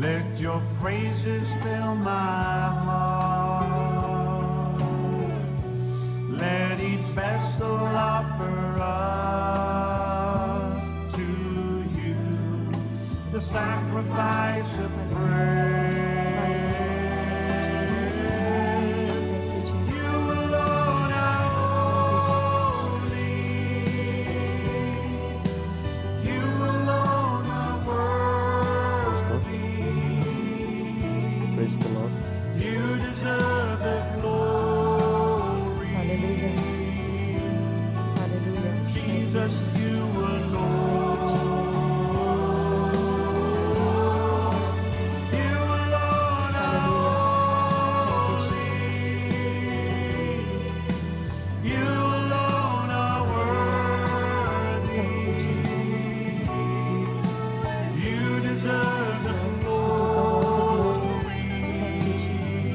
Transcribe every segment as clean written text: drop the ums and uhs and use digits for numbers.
Let your praises fill my heart. Let each vessel offer up to you the sacrifice of praise. You alone are holy. You alone are worthy. Praise the Lord. You deserve the glory. Hallelujah. Hallelujah. Jesus, you alone. You alone are holy. You alone are worthy. Thank you, Jesus. You deserve the Glory. Thank you, Jesus.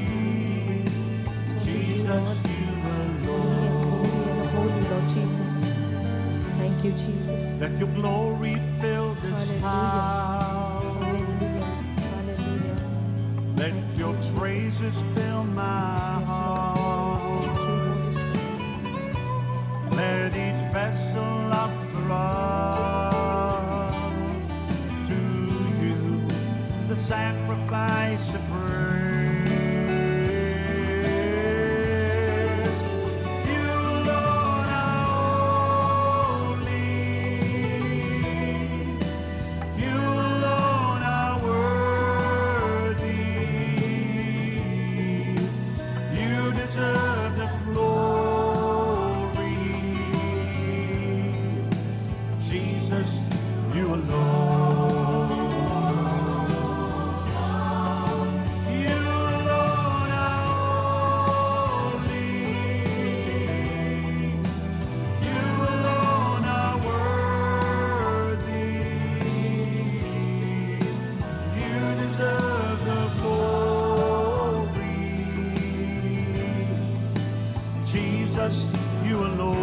It's only you, Jesus, Lord. you Holy alone. and holy, Lord Jesus. Thank you, Jesus. Let your glory fill this Hallelujah. house. Hallelujah. Hallelujah. Let Thank your you, Jesus. praises fill my Yes, Lord. heart. Thank you, Holy Spirit. Let each vessel offer up to you the sacrifice of praise. You alone are holy. You alone are worthy. You deserve the glory. Jesus, you alone. You alone are holy. You alone are worthy. You deserve the glory. Jesus, you alone.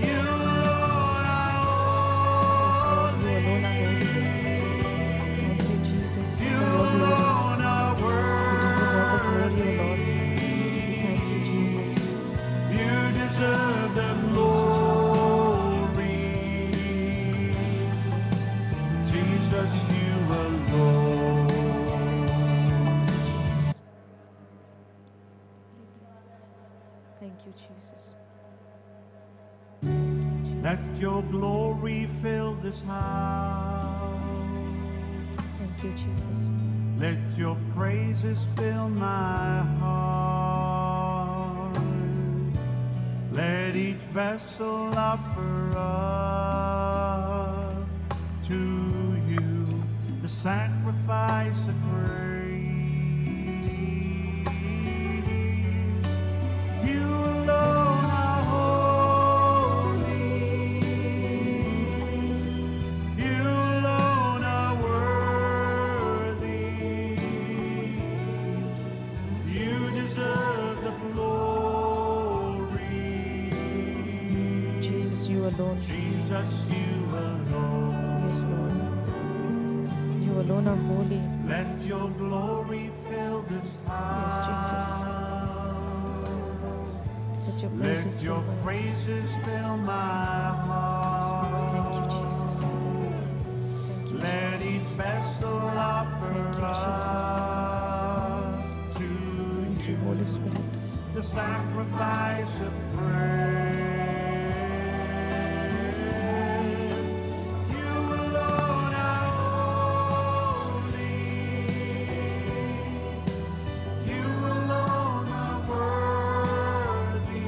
You alone are Yes, Lord. You alone are holy. holy. Thank you, Jesus. You For your glory. alone are You deserve all the glory, O worthy. Lord. Thank you, Jesus. You deserve the glory. Jesus, you alone. Jesus. Thank you, Jesus. Let your glory fill this house. Thank you, Jesus. Let your praises fill my heart. Let each vessel offer up to you the sacrifice of praise. You alone are holy. You alone are worthy. You deserve the glory. Jesus, you alone. Jesus, you alone. Yes, Lord. You alone are holy. Let your glory fill this house. Yes, Jesus. Let your praises Let fill your my heart. praises fill my Thank you, heart. Jesus. Thank you, Let Jesus. each vessel offer Thank you, Jesus. up to Thank you, Holy Spirit. the sacrifice of praise. You alone are holy. You alone are worthy.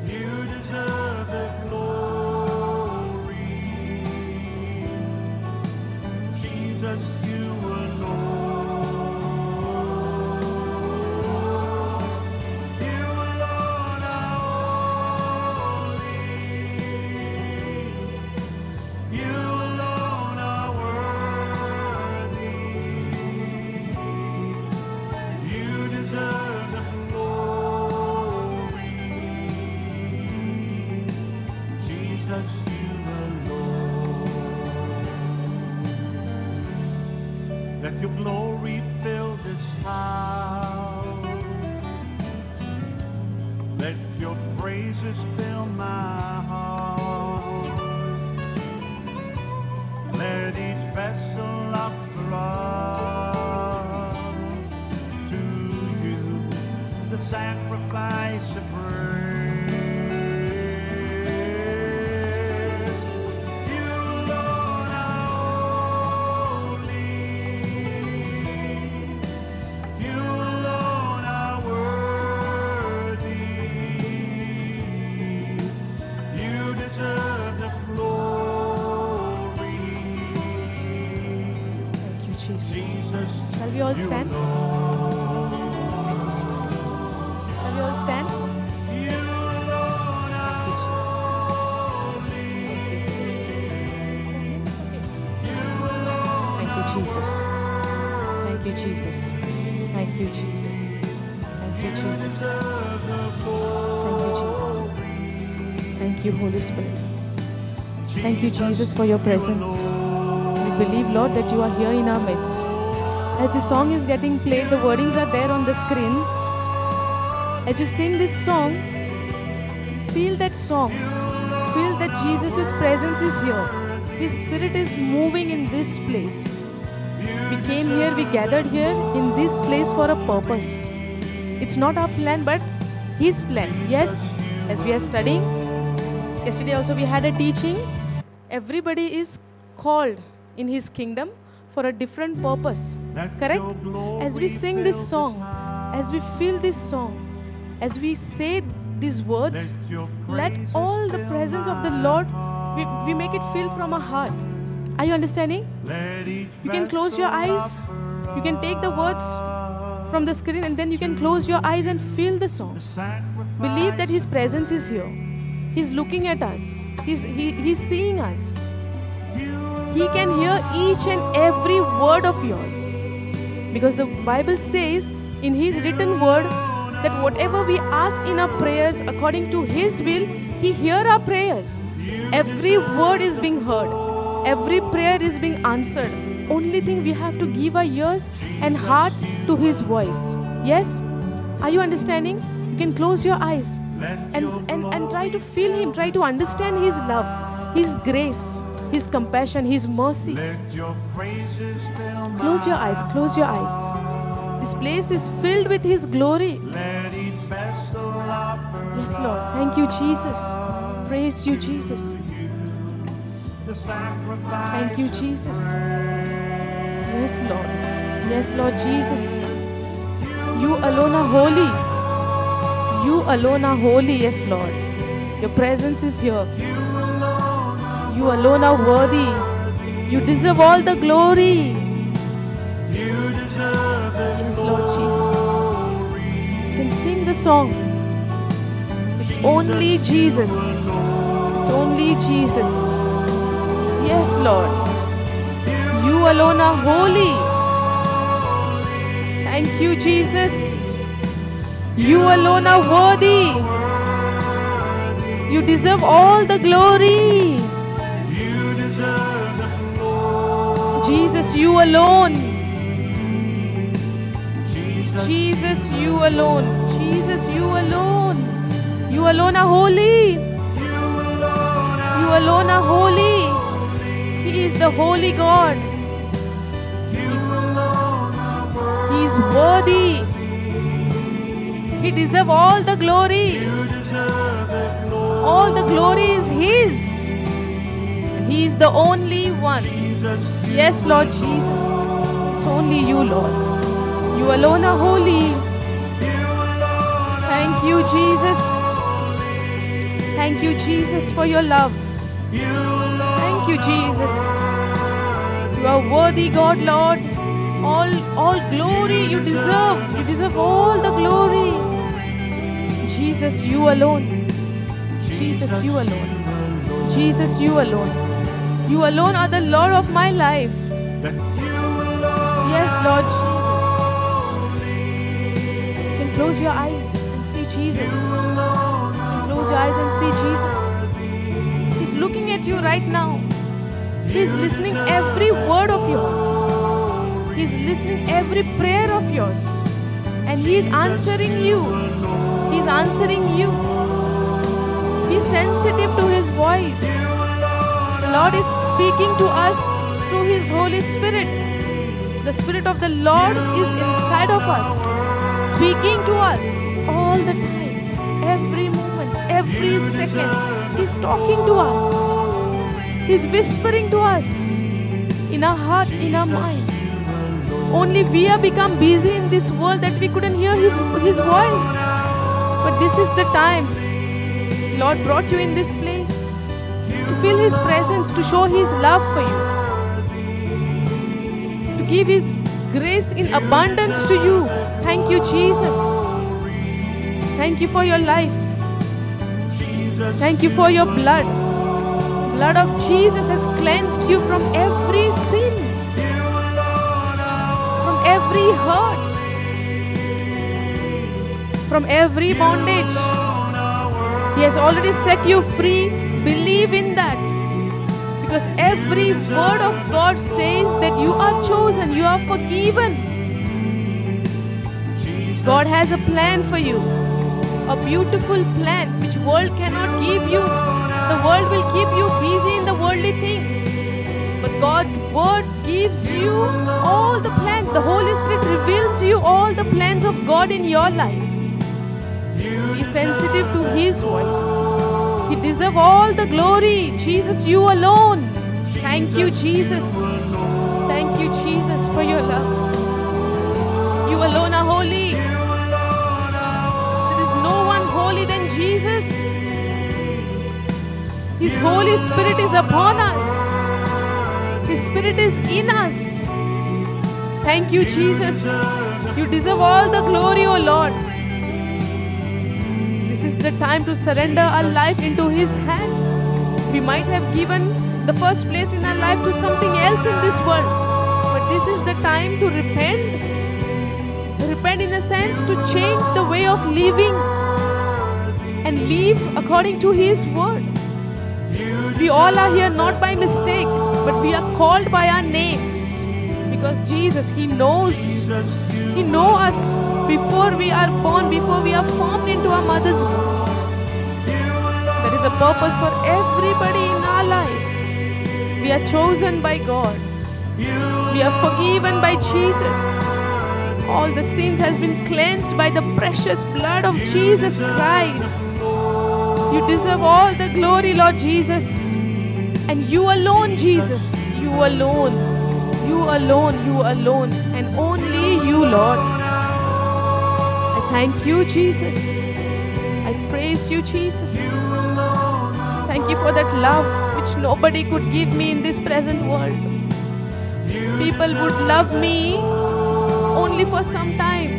You deserve the glory. Jesus, you alone. You alone Let your praises fill my heart. Let each vessel offer up to you the sacrifice of praise. You alone are holy. You alone are worthy. You deserve the glory. Thank you, Jesus. Jesus, Shall we all you stand? alone. Shall we all stand? You alone are Thank you, Jesus. Thank you, Jesus. Thank you, Jesus. Thank you, Jesus. Thank you, Jesus. Thank you, Jesus. Thank you, Holy Spirit. Thank you, Jesus, for your presence. We believe, Lord, that you are here in our midst. As the song is getting played, the wordings are there on the screen. As you sing this song, feel that song. Feel that Jesus' presence is here. His Spirit is moving in this place. We came here, we gathered here in this place for a purpose. It's not our plan, but His plan. Yes, as we are studying, yesterday also we had a teaching. Everybody is called in His kingdom for a different purpose. Correct? As we sing this song, as we feel this song, as we say these words, let all the presence of the Lord, we make it feel from our heart. Are you understanding? You can close your eyes. You can take the words from the screen and then you can close your eyes and feel the song. Believe that His presence is here. He's looking at us. He's seeing us. He can hear each and every word of yours. Because the Bible says in His written word that whatever we ask in our prayers according to His will, He hears our prayers. Every word is being heard. Every prayer is being answered. Only thing we have to give our ears and heart to His voice. Yes? Are you understanding? You can close your eyes and try to feel Him. Try to understand His love, His grace, His compassion, His mercy. Close your eyes. Close your eyes. This place is filled with His glory. Yes, Lord. Thank you, Jesus. Praise you, Jesus. Thank you, Jesus. Yes, Lord. Yes, Lord Jesus. You alone are holy. You alone are holy, yes, Lord. Your presence is here. You alone are worthy. You deserve all the glory. Yes, Lord Jesus. You can sing the song. It's only Jesus. It's only Jesus. Yes, Lord. You alone are holy. Thank you, Jesus. You alone are worthy. You deserve all the glory. Jesus, you alone. Jesus, you alone. Jesus, you alone. You alone are holy. You alone are holy. He is the holy God. He is worthy. He deserves all the glory. All the glory is His. And He is the only one. Yes, Lord Jesus. It's only you, Lord. You alone are holy. Thank you, Jesus. Thank you, Jesus, for your love. Thank you, Jesus. You are worthy, God, Lord. All glory you deserve. You deserve all the glory. Jesus, you alone. Jesus, you alone. Jesus, you alone. You alone are the Lord of my life. Yes, Lord Jesus. You can close your eyes and see Jesus. You can close your eyes and see Jesus. He's looking at you right now. He's listening every word of yours. He's listening every prayer of yours. And He's answering you. He He's answering you. Be sensitive to His voice. The Lord is speaking to us through His Holy Spirit. The Spirit of the Lord is inside of us, speaking to us all the time, every moment, every second. He's talking to us. He's whispering to us in our heart, in our mind. Only we have become busy in this world that we couldn't hear His voice. But this is the time. Lord brought you in this place to feel His presence, to show His love for you, to give His grace in abundance to you. Thank you, Jesus. Thank you for your life. Thank you for your blood. Blood of Jesus has cleansed you from every sin, from every hurt, from every bondage. He has already set you free. Believe in that. Because every word of God says that you are chosen, you are forgiven. God has a plan for you. A beautiful plan which world cannot give you. The world will keep you busy in the worldly things. But God's word gives you all the plans. The Holy Spirit reveals you all the plans of God in your life. Be sensitive to His voice. He deserves all the glory. Jesus, you alone. Thank you, Jesus. Thank you, Jesus, for your love. You alone are holy. There is no one holy than Jesus. His Holy Spirit is upon us. His Spirit is in us. Thank you, Jesus. You deserve all the glory, O Lord. This is the time to surrender our life into His hand. We might have given the first place in our life to something else in this world. But this is the time to repent. Repent in the sense to change the way of living and live according to His word. We all are here not by mistake, but we are called by our names. Because Jesus, He knows. He knows us before we are born, before we are formed into our mother's womb. There is a purpose for everybody in our life. We are chosen by God. We are forgiven by Jesus. All the sins has been cleansed by the precious blood of Jesus Christ. You deserve all the glory, Lord Jesus. And you alone, Jesus. You alone. You alone. You alone. And only you, Lord. I thank you, Jesus. I praise you, Jesus. Thank you for that love which nobody could give me in this present world. People would love me only for some time.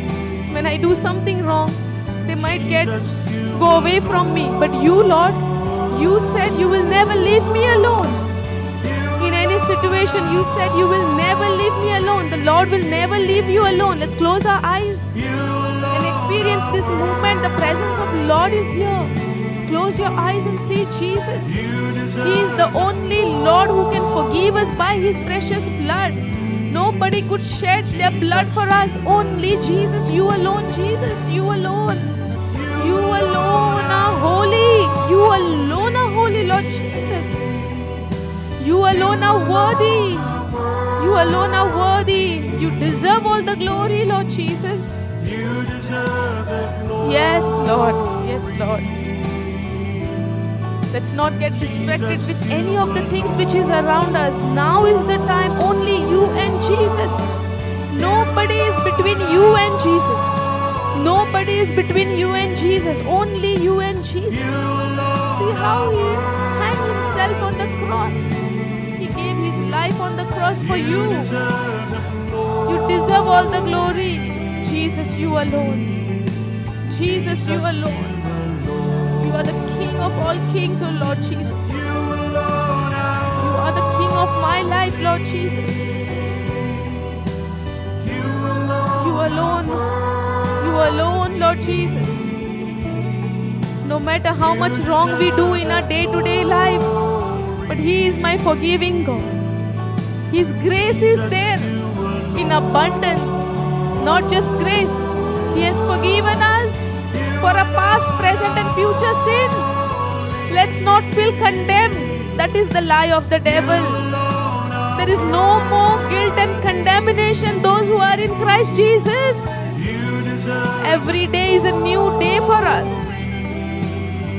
When I do something wrong, they might go away from me. But you, Lord, you said you will never leave me alone. In any situation, you said you will never leave me alone. The Lord will never leave you alone. Let's close our eyes and experience this moment. The presence of Lord is here. Close your eyes and see Jesus. He is the only Lord who can forgive us by His precious blood. Nobody could shed their blood for us. Only Jesus. You alone, Jesus. You alone. You alone are holy. You alone are holy, Lord Jesus. You alone are worthy. You alone are worthy. You deserve all the glory, Lord Jesus. Yes, Lord. Yes, Lord. Let's not get distracted with any of the things which is around us. Now is the time. Only you and Jesus. Nobody is between you and Jesus. Nobody is between you and Jesus. Only you and Jesus. See how He hanged Himself on the cross. He gave His life on the cross for you. You deserve all the glory. Jesus, you alone. Jesus, you alone. You are the King of all kings, oh Lord Jesus. You are the King of my life, Lord Jesus. You alone, Lord Jesus. No matter how much wrong we do in our day-to-day life, but He is my forgiving God. His grace is there in abundance. Not just grace, He has forgiven us. for our past, present, and future sins. Let's not feel condemned. That is the lie of the devil. There is no more guilt and condemnation those who are in Christ Jesus. Every day is a new day for us.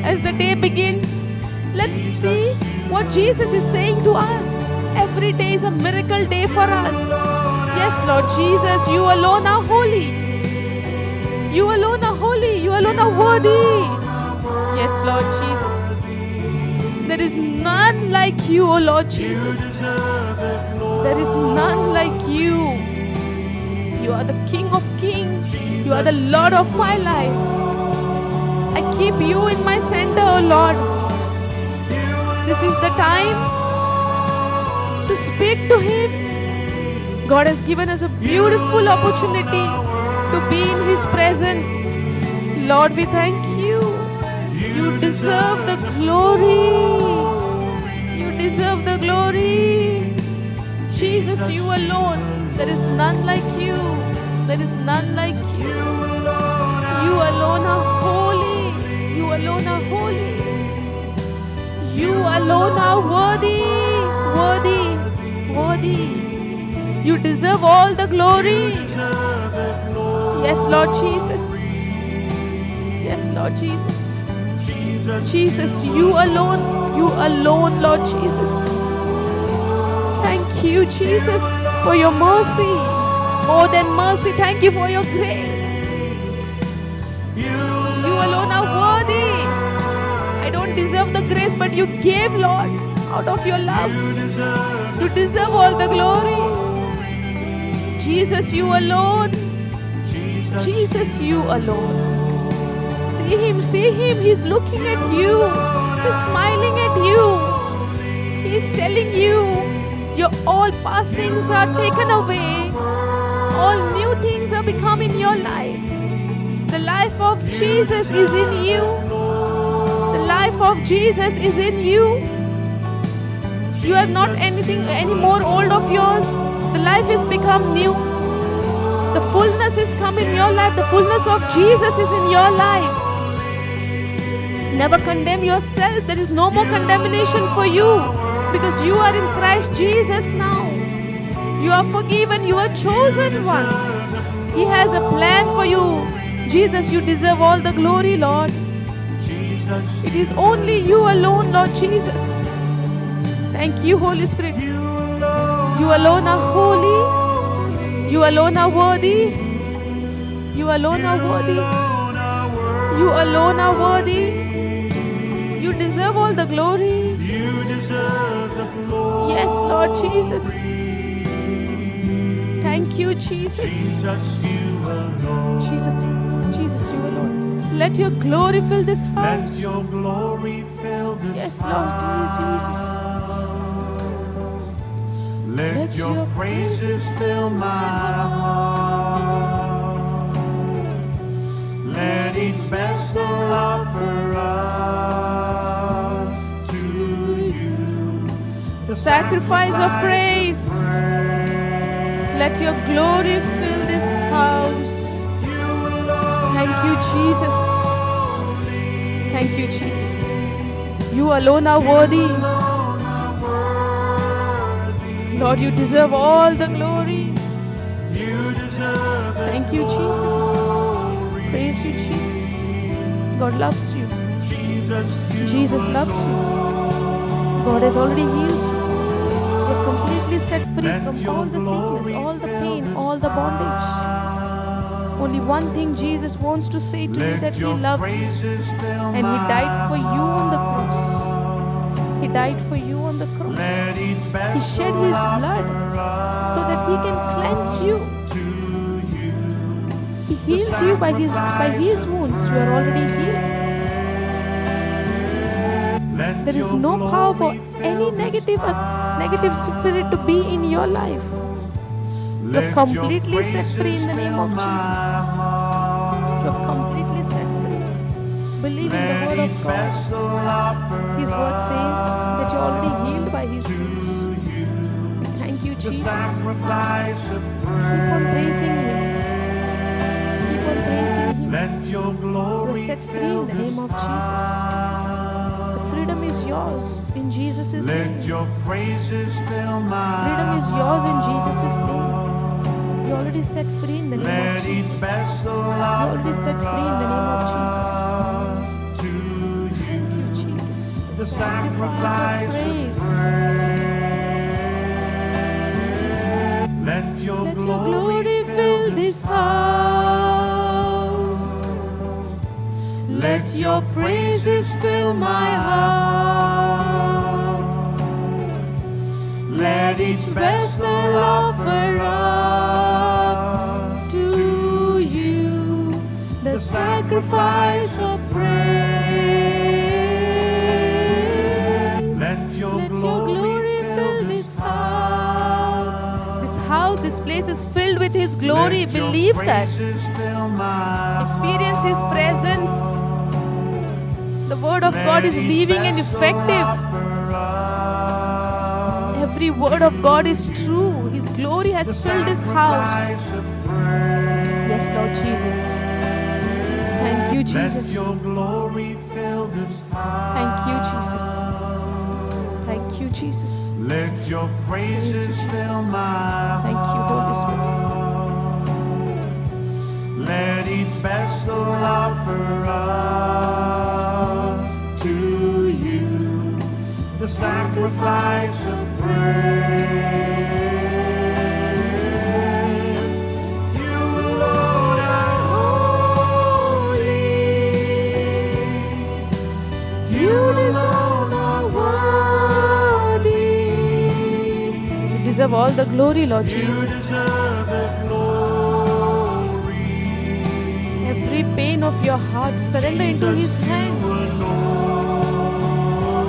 As the day begins, let's see what Jesus is saying to us. Every day is a miracle day for us. Yes, Lord Jesus, you alone are holy. You alone are holy. You alone are worthy. Yes, Lord Jesus. There is none like you, O Lord Jesus. There is none like you. You are the King of Kings. You are the Lord of my life. I keep you in my center, O Lord. This is the time to speak to Him. God has given us a beautiful opportunity to be in His presence. Lord, we thank you. You deserve the glory. You deserve the glory. Jesus, you alone. There is none like you. There is none like you. You alone are holy. You alone are holy. You alone are worthy. Worthy. Worthy. You deserve all the glory. Yes, Lord Jesus. Yes, Lord Jesus. Jesus, you alone, Lord Jesus. Thank you, Jesus, for your mercy. More than mercy, thank you for your grace. You alone are worthy. I don't deserve the grace, but you gave, Lord, out of your love. You deserve all the glory. Jesus, you alone. Jesus, you alone. See him, he's looking at you, he's smiling at you, he's telling you, your all past things are taken away, all new things are becoming your life. The life of Jesus is in you, the life of Jesus is in you. You are not anything any more old of yours, the life has become new. The fullness is come in your life, the fullness of Jesus is in your life. Never condemn yourself. There is no more condemnation for you because you are in Christ Jesus now. You are forgiven. You are chosen one. He has a plan for you. Jesus, you deserve all the glory, Lord. It is only you alone, Lord Jesus. Thank you, Holy Spirit. You alone are holy. You alone are worthy. You alone are worthy. You alone are worthy. You deserve all the glory. Yes, Lord Jesus. Thank you, Jesus. Jesus, Jesus, you alone. Let your glory fill this house. Yes, Lord Jesus. Let your praises fill my heart. Let each vessel offer up to you the sacrifice of praise. Let your glory fill this house. Thank you, Jesus. Thank you, Jesus. You alone are worthy. Lord, you deserve all the glory. Thank you, Jesus. Praise you, Jesus. God loves you. Jesus loves you. God has already healed you. You're completely set free from all the sickness, all the pain, all the bondage. Only one thing Jesus wants to say to you, that He loves you. And He died for you on the cross. He died for you on the cross. He shed His blood so that He can cleanse you. He healed you by His wounds. You are already healed. There is no power for any negative spirit to be in your life. You're completely set free in the name of Jesus. You're completely set free. Believe in the word of God. His word says that you're already healed by His wounds. Thank you, Jesus. Keep on praising Him. Keep on praising Him. You're set free in the name of Jesus. The freedom is yours in Jesus' Let name. your praises fill my Freedom is yours in Jesus' name. You already set free in the name of Let each Jesus. vessel You already set free in the name of Jesus. to you. Thank you, Jesus. The The sacrifice sacrifice of of praise. Let your Let your glory fill this house. Let your praises fill my heart. Let each vessel offer up to you the sacrifice of praise. Let your Let your glory fill this house. This place is filled with His glory. Let your Believe that. praises fill my Experience His presence. The Word of God is living and effective. Every word of God is true. His glory has filled this house. Yes, Lord Jesus. Thank you, Jesus. Let your glory fill this house. Thank you, Jesus. Thank you, Jesus. Let your praises Jesus. fill my Thank you, Holy Spirit. Let each vessel offer up to you the sacrifice of praise. You alone are holy. You alone are worthy. You deserve all the glory, Lord Jesus. Deserve the glory. Every pain of your heart, surrender into His hands.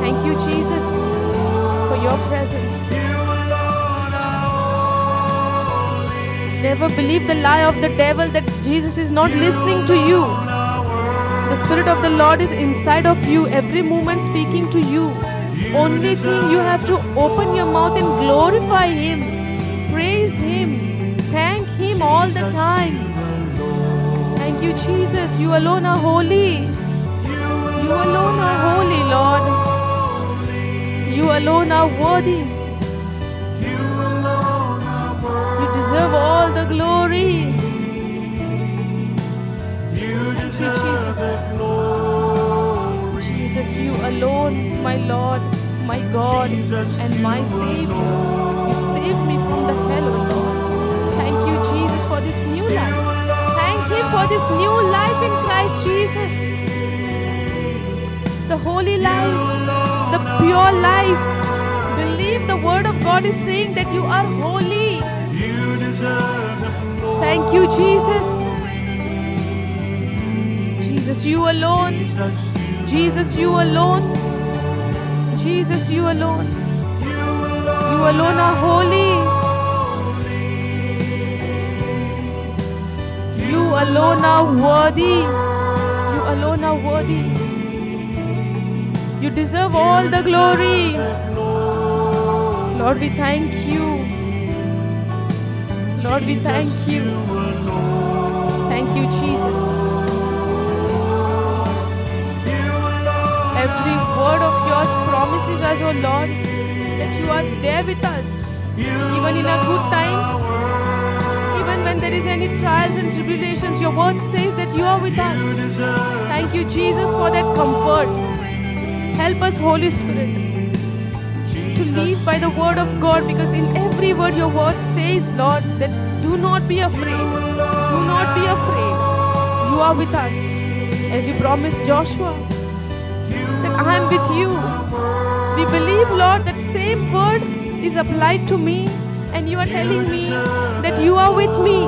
Thank you, Jesus, for your presence. Never believe the lie of the devil that Jesus is not listening to you. The Spirit of the Lord is inside of you, every moment speaking to you. Only thing you have to open your mouth and glorify Him, praise Him, thank Him all the time. Thank you, Jesus. You alone are holy. You alone are holy, Lord. You alone are worthy. You deserve all the glory. Thank you, Jesus. Jesus, you alone, my Lord, my God, and my Savior. You saved me from the hell, O Lord. Thank you, Jesus, for this new life. Thank Him for this new life in Christ Jesus. The holy life, the pure life. Believe the Word of God is saying that you are holy. Thank you, Jesus. Jesus, you alone. Jesus, you alone. Jesus, you alone. You alone are holy. You alone are worthy. You alone are worthy. You deserve all the glory. Lord, we thank you. Lord, we thank you. Thank you, Jesus. Every word of yours promises us, oh Lord, that you are there with us, even in our good times, even when there is any trials and tribulations. Your word says that you are with us. Thank you, Jesus, for that comfort. Help us, Holy Spirit, to live by the word of God, because in every word your word says, Lord, that do not be afraid. Do not be afraid. You are with us. As you promised Joshua, that I am with you. We believe, Lord, that same word is applied to me, and you are telling me that you are with me.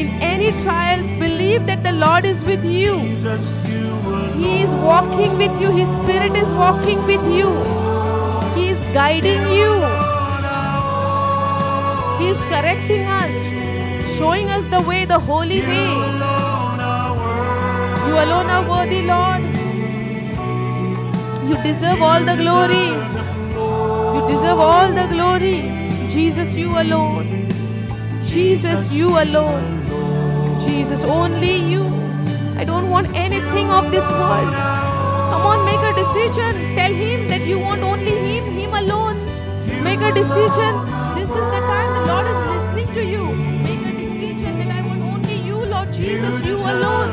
In any trials, believe that the Lord is with you. He is walking with you. His Spirit is walking with you. He is guiding you. He is correcting us, showing us the way, the holy way. You alone are worthy, Lord. You deserve all the glory. You deserve all the glory. Jesus, you alone. Jesus, you alone. Jesus, only you. I don't don't want anything of this world. Come on, make a decision. Tell Him that you want only Him alone. Make a decision. This is the time the Lord is listening to you. Make a decision that I want only you, Lord Jesus, you alone.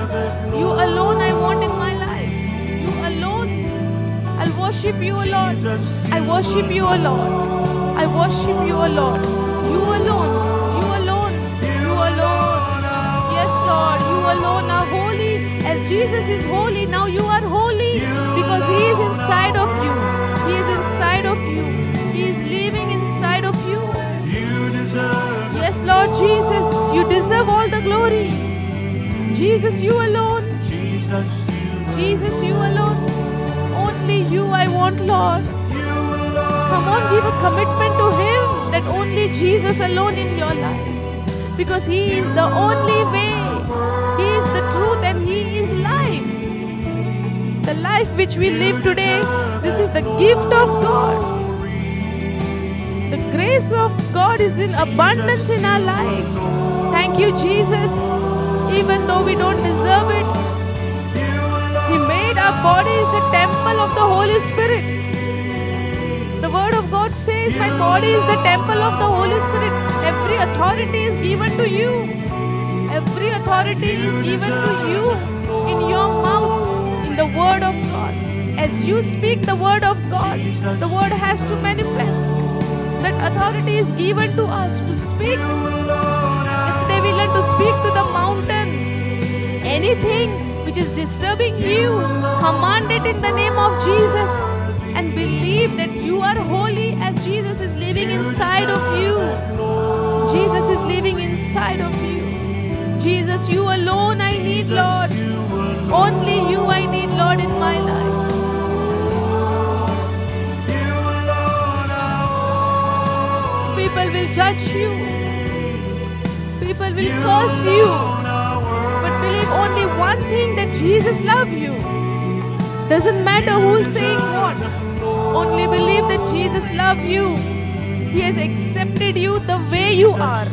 You alone I want in my life. You alone. I'll worship you, O Lord. I worship you, O Lord. I worship you, O Lord. You alone. You alone. You alone. Yes, Lord. You alone are holy. As Jesus is holy, now you are holy because He is inside of you. He is inside of you. He is living inside of you. Yes, Lord Jesus, you deserve all the glory. Jesus, you alone. Jesus, you alone. Only you I want, Lord. Come on, give a commitment to Him that only Jesus alone in your life. Because He is the only way. He is the truth and He is life. The life which we live today, this is the gift of God. The grace of God is in abundance in our life. Thank you, Jesus. Even though we don't deserve it, He made our bodies the temple of the Holy Spirit. The Word of God says, my body is the temple of the Holy Spirit. Every authority is given to you. Every authority is given to you in your mouth, in the Word of God. As you speak the Word of God, the Word has to manifest. That authority is given to us to speak. Yesterday we learned to speak to the mountain. Anything which is disturbing you, command it in the name of Jesus and believe that you are holy as Jesus is living inside of you. Jesus is living inside of you. Jesus, you alone I need, Lord. Only you I need, Lord, in my life. People will judge you. People will curse you. But believe only one thing, that Jesus loves you. Doesn't matter who is saying what. Only believe that Jesus loves you. He has accepted you the way you are.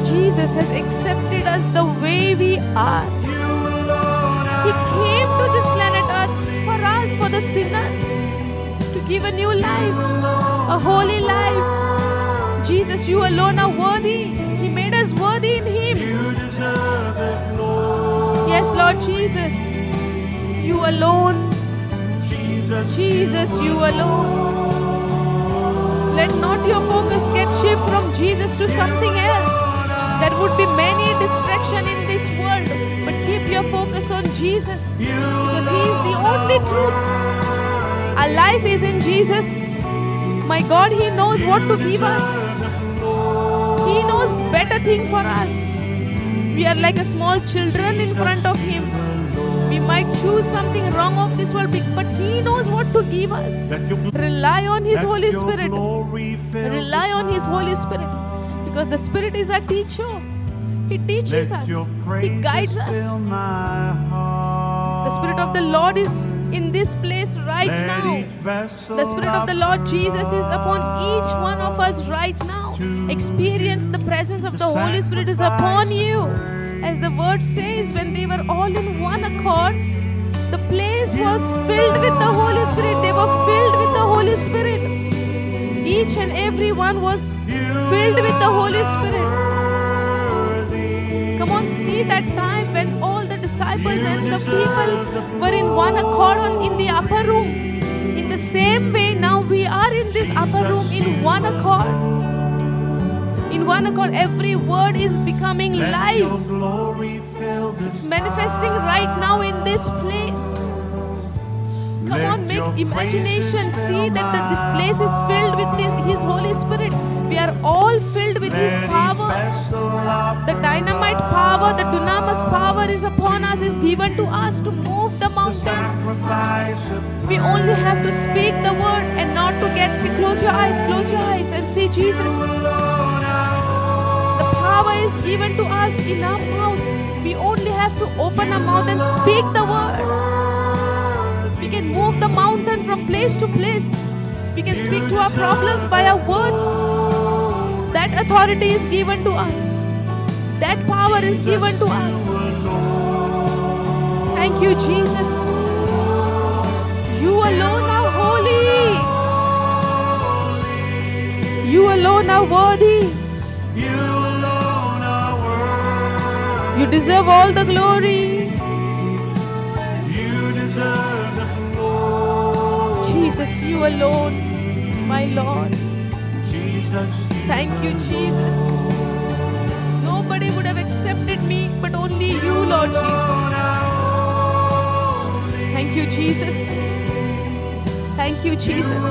Jesus has accepted us the way we are. He came to this planet Earth for us, for the sinners, to give a new life, a holy life. Jesus, you alone are worthy. He made us worthy in Him. Yes, Lord Jesus, you alone. Jesus, you alone. Let not your focus get shifted from Jesus to something else. There would be many distractions in this world, but keep your focus on Jesus, because He is the only truth. Our life is in Jesus. My God, He knows what to give us. He knows better thing for us. We are like a small children in front of Him. We might choose something wrong of this world, but He knows what to give us. Rely on His Holy Spirit. Rely on His Holy Spirit. Because the Spirit is our teacher. He teaches us. He guides us. The Spirit of the Lord is in this place right now. The Spirit of the Lord Jesus is upon each one of us right now. Experience the presence of the Holy Spirit is upon you. As the word says, when they were all in one accord, the place was filled with the Holy Spirit. They were filled with the Holy Spirit. Each and every one was filled with the Holy Spirit. Come on, see that time when all the disciples and the people were in one accord in the upper room. In the same way, now we are in this upper room in one accord. In one accord, every word is becoming live. It's manifesting right now in this place. Come on, make imagination. See that this place is filled with His Holy Spirit. We are all filled with His power. The dynamite power, the dunamis power is upon us, is given to us to move the mountains. We only have to speak the word and not to get. Close your eyes and see Jesus. The power is given to us in our mouth. We only have to open our mouth and speak the word. We can move the mountain from place to place. We can speak to our problems by our words. That authority is given to us. That power is given to us. Thank you, Jesus. You alone are holy. You alone are worthy. You alone are worthy. You deserve all the glory. You deserve the glory. Jesus, you alone is my Lord. Jesus, Thank you, Jesus. Nobody would have accepted me, but only you, Lord Jesus. Thank you, Jesus. Thank you, Jesus.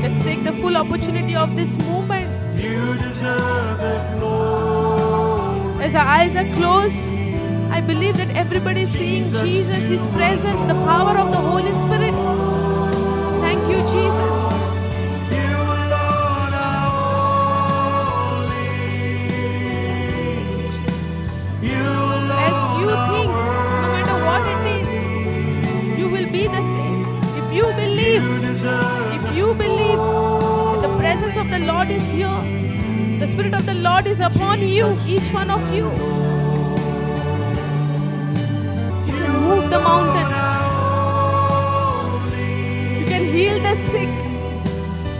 Let's take the full opportunity of this moment. you deserve the glory. As our eyes are closed, I believe that everybody is seeing Jesus, His presence, the power of the Holy Spirit. Thank you, Jesus. You alone are holy. You alone As you think, no matter what it is, you will be the same. If you believe that the presence of the Lord is here, the Spirit of the Lord is upon you, each one of you. You can move the mountains. You can heal the sick.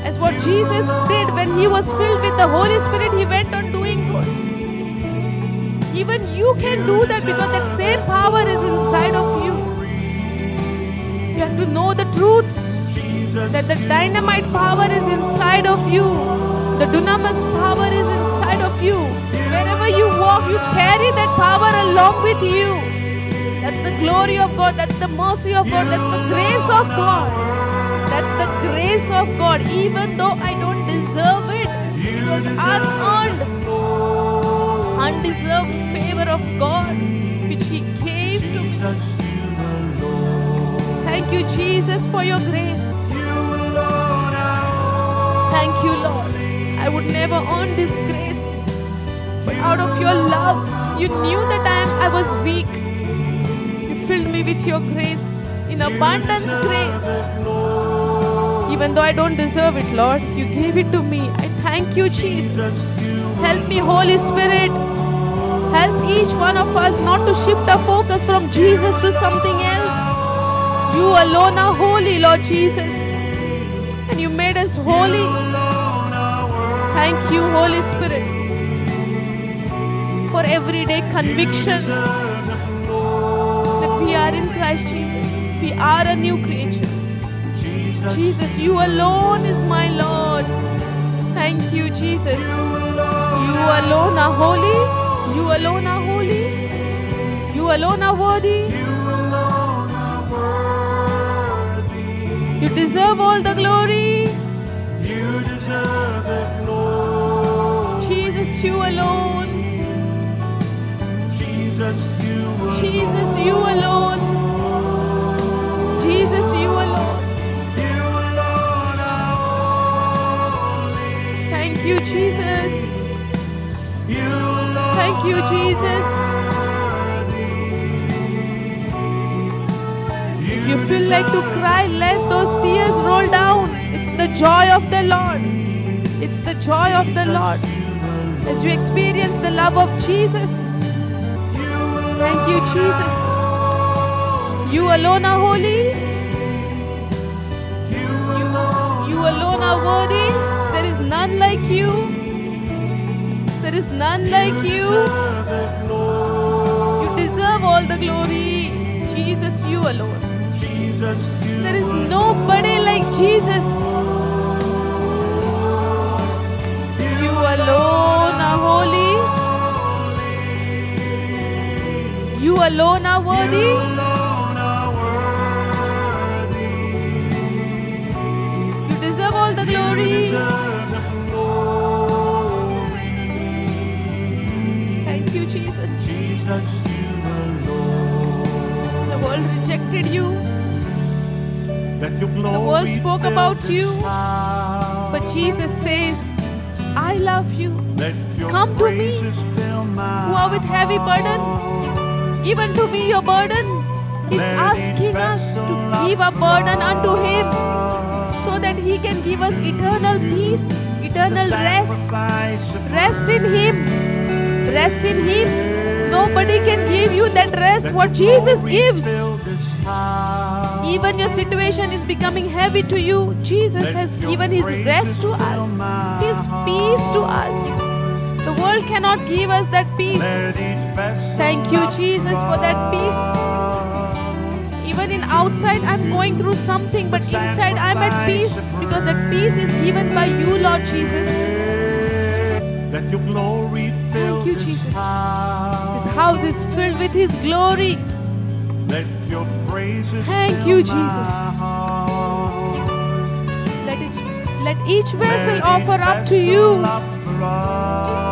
As what Jesus did when He was filled with the Holy Spirit, He went on doing good. Even you can do that because that same power is inside of you. You have to know the truths. That the dynamite power is inside of you. The dunamis power is inside of you. Wherever you walk, you carry that power along with you. That's the glory of God. That's the mercy of God. That's the grace of God. That's the grace of God. Even though I don't deserve it, it was unearned, undeserved favor of God which He gave to me. Thank you, Jesus, for your grace. Thank you, Lord. I would never earn this grace, but out of your love, you knew that I was weak. You filled me with your grace, in abundance grace. Even though I don't deserve it, Lord, you gave it to me. I thank you, Jesus. Help me, Holy Spirit. Help each one of us not to shift our focus from Jesus to something else. You alone are holy, Lord Jesus. And you made us holy. Thank you, Holy Spirit, for everyday conviction that we are in Christ Jesus. We are a new creature. Jesus, you alone is my Lord. Thank you, Jesus. You alone are holy. You alone are holy. You alone are worthy. You deserve all the glory. You deserve the glory. Jesus, you alone. Jesus, you alone. Jesus, you alone. Jesus, you alone. You alone are holy. Thank you, Jesus. You alone Thank you, Jesus. If you feel like to cry, let those tears roll down. It's the joy of the Lord. It's the joy of the Lord. As you experience the love of Jesus. Thank you, Jesus. You alone are holy. You alone are worthy. There is none like you. There is none like you. You deserve all the glory. Jesus, you alone. There is nobody like Jesus. You alone are holy. You alone are worthy. You deserve all the glory. Thank you, Jesus. The world rejected you. The world spoke about you. But Jesus says, I love you. Come to me who are with heavy burden. Give unto me your burden. He's asking us to give a burden unto Him so that He can give us eternal peace, eternal rest. Rest in Him. Rest in Him. Nobody can give you that rest Let what your Jesus glory gives. fill this house. Even your situation is becoming heavy to you, Jesus Let has your given His praises rest to fill us, my His peace to us. The world cannot give us that peace. Let each vessel Thank you, Jesus, for that peace. offer Even in outside, I'm going through something, but inside, I'm at peace because that peace is given by you, Lord Jesus. Let your glory fill Thank you, this Jesus. house. This house is filled with His glory. Let your praises Thank fill you, my Jesus. heart. Let each vessel Let offer each up to vessel you offer up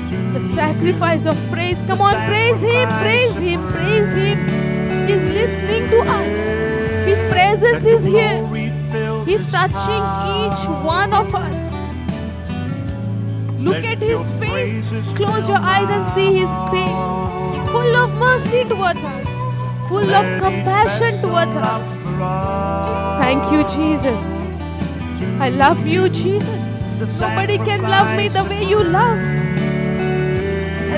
to the sacrifice of praise. Come The on, praise Him, sacrifice praise of Him, praise Him. He's listening to us. His presence Let is your here. glory fill He's this touching each house. one of us. Look Let at His your face. praises Close fill your eyes and my see His face. Full of mercy towards us. Full Let of each compassion vessel towards us. offer up Thank you, Jesus. I love you, Jesus. the Nobody can love me the way you love.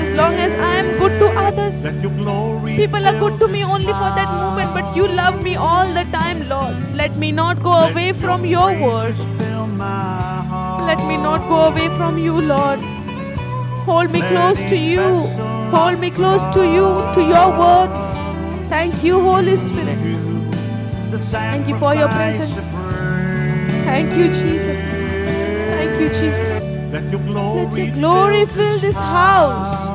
As long as I am good to others, Let your glory people are good to fill me this only for that moment, but you love me all the time, Lord. Let me not go Let away from your word. praises fill my heart. Let me not go away from you, Lord. Hold me Let close to each you. vessel Hold me close to you, to your words. Thank you, Holy Spirit. The Thank you for your sacrifice presence. of praise. Thank you, Jesus. Thank you, Jesus. Let your glory, Let your glory fill this house.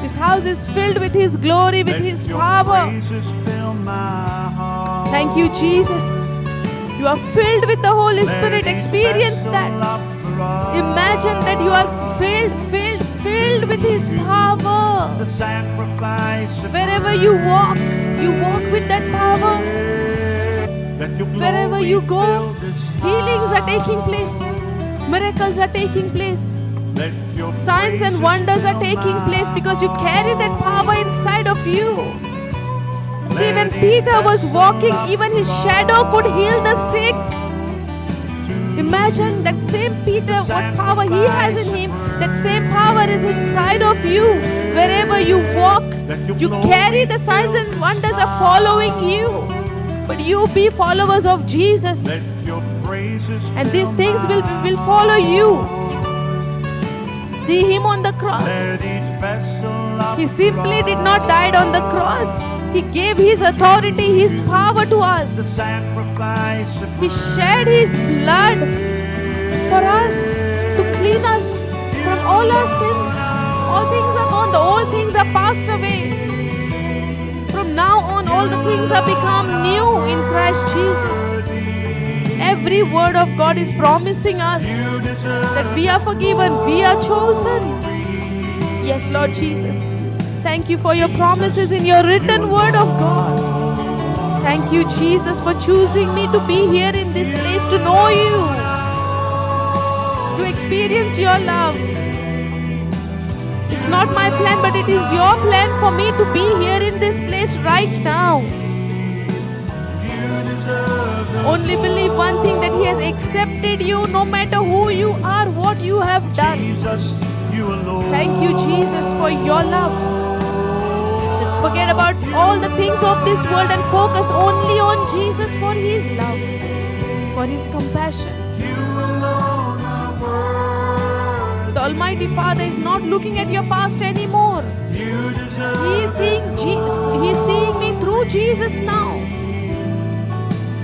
This house is filled with His glory, with Let His your power. praises fill my heart. Thank you, Jesus. You are filled with the Holy Let Spirit. each Experience vessel that. offer up Imagine that you are filled with His power. the sacrifice of Wherever you walk with that power. Let your glory Wherever you go, fill this healings are house. taking place. Miracles are taking place. Let your Signs and praises wonders are fill taking my place because you carry that power inside of you. See, Let when each Peter was vessel walking, offer even his shadow could heal the sick. to Imagine that same Peter, the what power he has in sacrifice him, of that same power is inside of you. Wherever you walk, Let your you glory carry the signs fill and this wonders are following you. But you be followers of Let Jesus, your praises and these fill things my will follow you. heart. See him on the cross. Let each vessel He offer simply did not up die on the cross. He gave His authority, His power to the us. sacrifice of He shed His blood for us to clean us from all our sins. All things are gone. The old things are passed away. From now on, all the things are become new in Christ Jesus. Every word of God is promising us that we are forgiven, we are chosen. Yes, Lord Jesus. Thank you for your promises in your written word of God. Thank you, Jesus, for choosing me to be here in this place to know you, to experience your love. It's not my plan, but it is your plan for me to be here in this place right now. Only believe one thing, that He has accepted you no matter who you are, what you have done. Jesus, you alone. Thank you, Jesus, for your love. Just forget about all the things of this world and focus only on Jesus for His love, for His compassion. The Almighty Father is not looking at your past anymore. He is seeing me through Jesus now.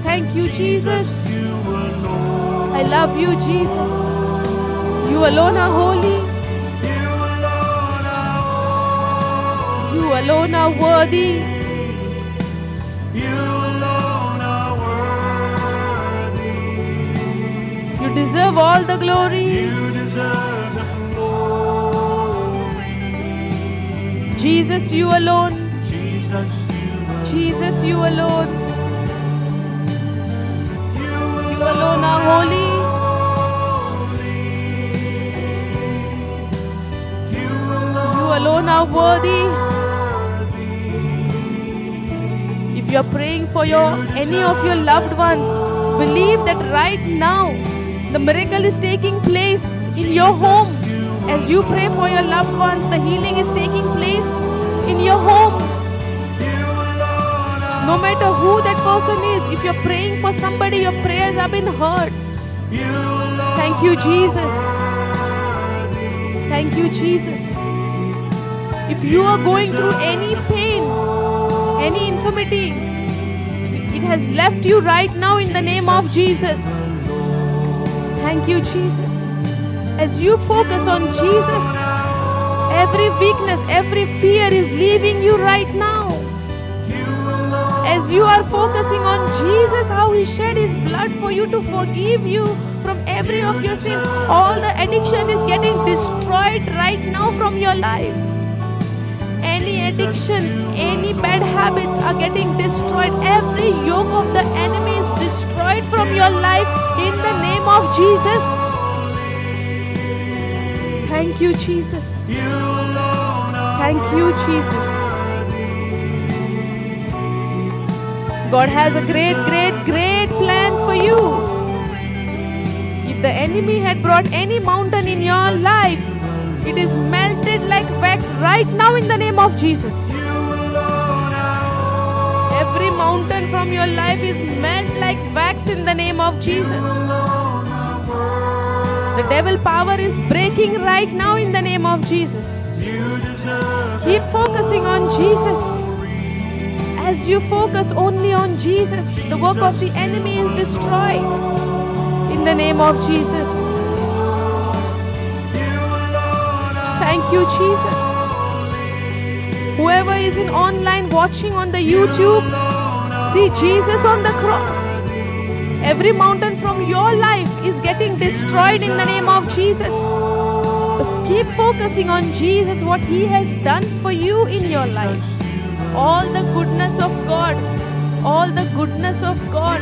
Thank you, Jesus. I love you, Jesus. You alone are holy. You alone are worthy. You alone are worthy. You deserve all the glory. You deserve the glory. Jesus, you alone. Jesus, Jesus, you alone. You alone are holy. You alone are worthy. If you are praying for any of your loved ones, believe that right now the miracle is taking place in your home. As you pray for your loved ones, the healing is taking place in your home. No matter who that person is, if you're praying for somebody, your prayers have been heard. Thank you, Jesus. Thank you, Jesus. If you are going through any pain, any infirmity, it has left you right now in the name of Jesus. Thank you, Jesus. As you focus on Jesus, every weakness, every fear is leaving you right now. As you are focusing on Jesus, how He shed His blood for you to forgive you from every of your sin, all the addiction is getting destroyed right now from your life. Any addiction, any bad habits are getting destroyed. Every yoke of the enemy is destroyed from your life in the name of Jesus. Thank you, Jesus. Thank you, Jesus. God has a great, great, great plan for you. If the enemy had brought any mountain in your life, it is melted like wax right now in the name of Jesus. Every mountain from your life is melted like wax in the name of Jesus. The devil power is breaking right now in the name of Jesus. Keep focusing on Jesus. As you focus only on Jesus, the work of the enemy is destroyed in the name of Jesus. Thank you, Jesus. Whoever is in online watching on the YouTube, see Jesus on the cross. Every mountain from your life is getting destroyed in the name of Jesus. Just keep focusing on Jesus, what He has done for you in your life. All the goodness of God, all the goodness of God,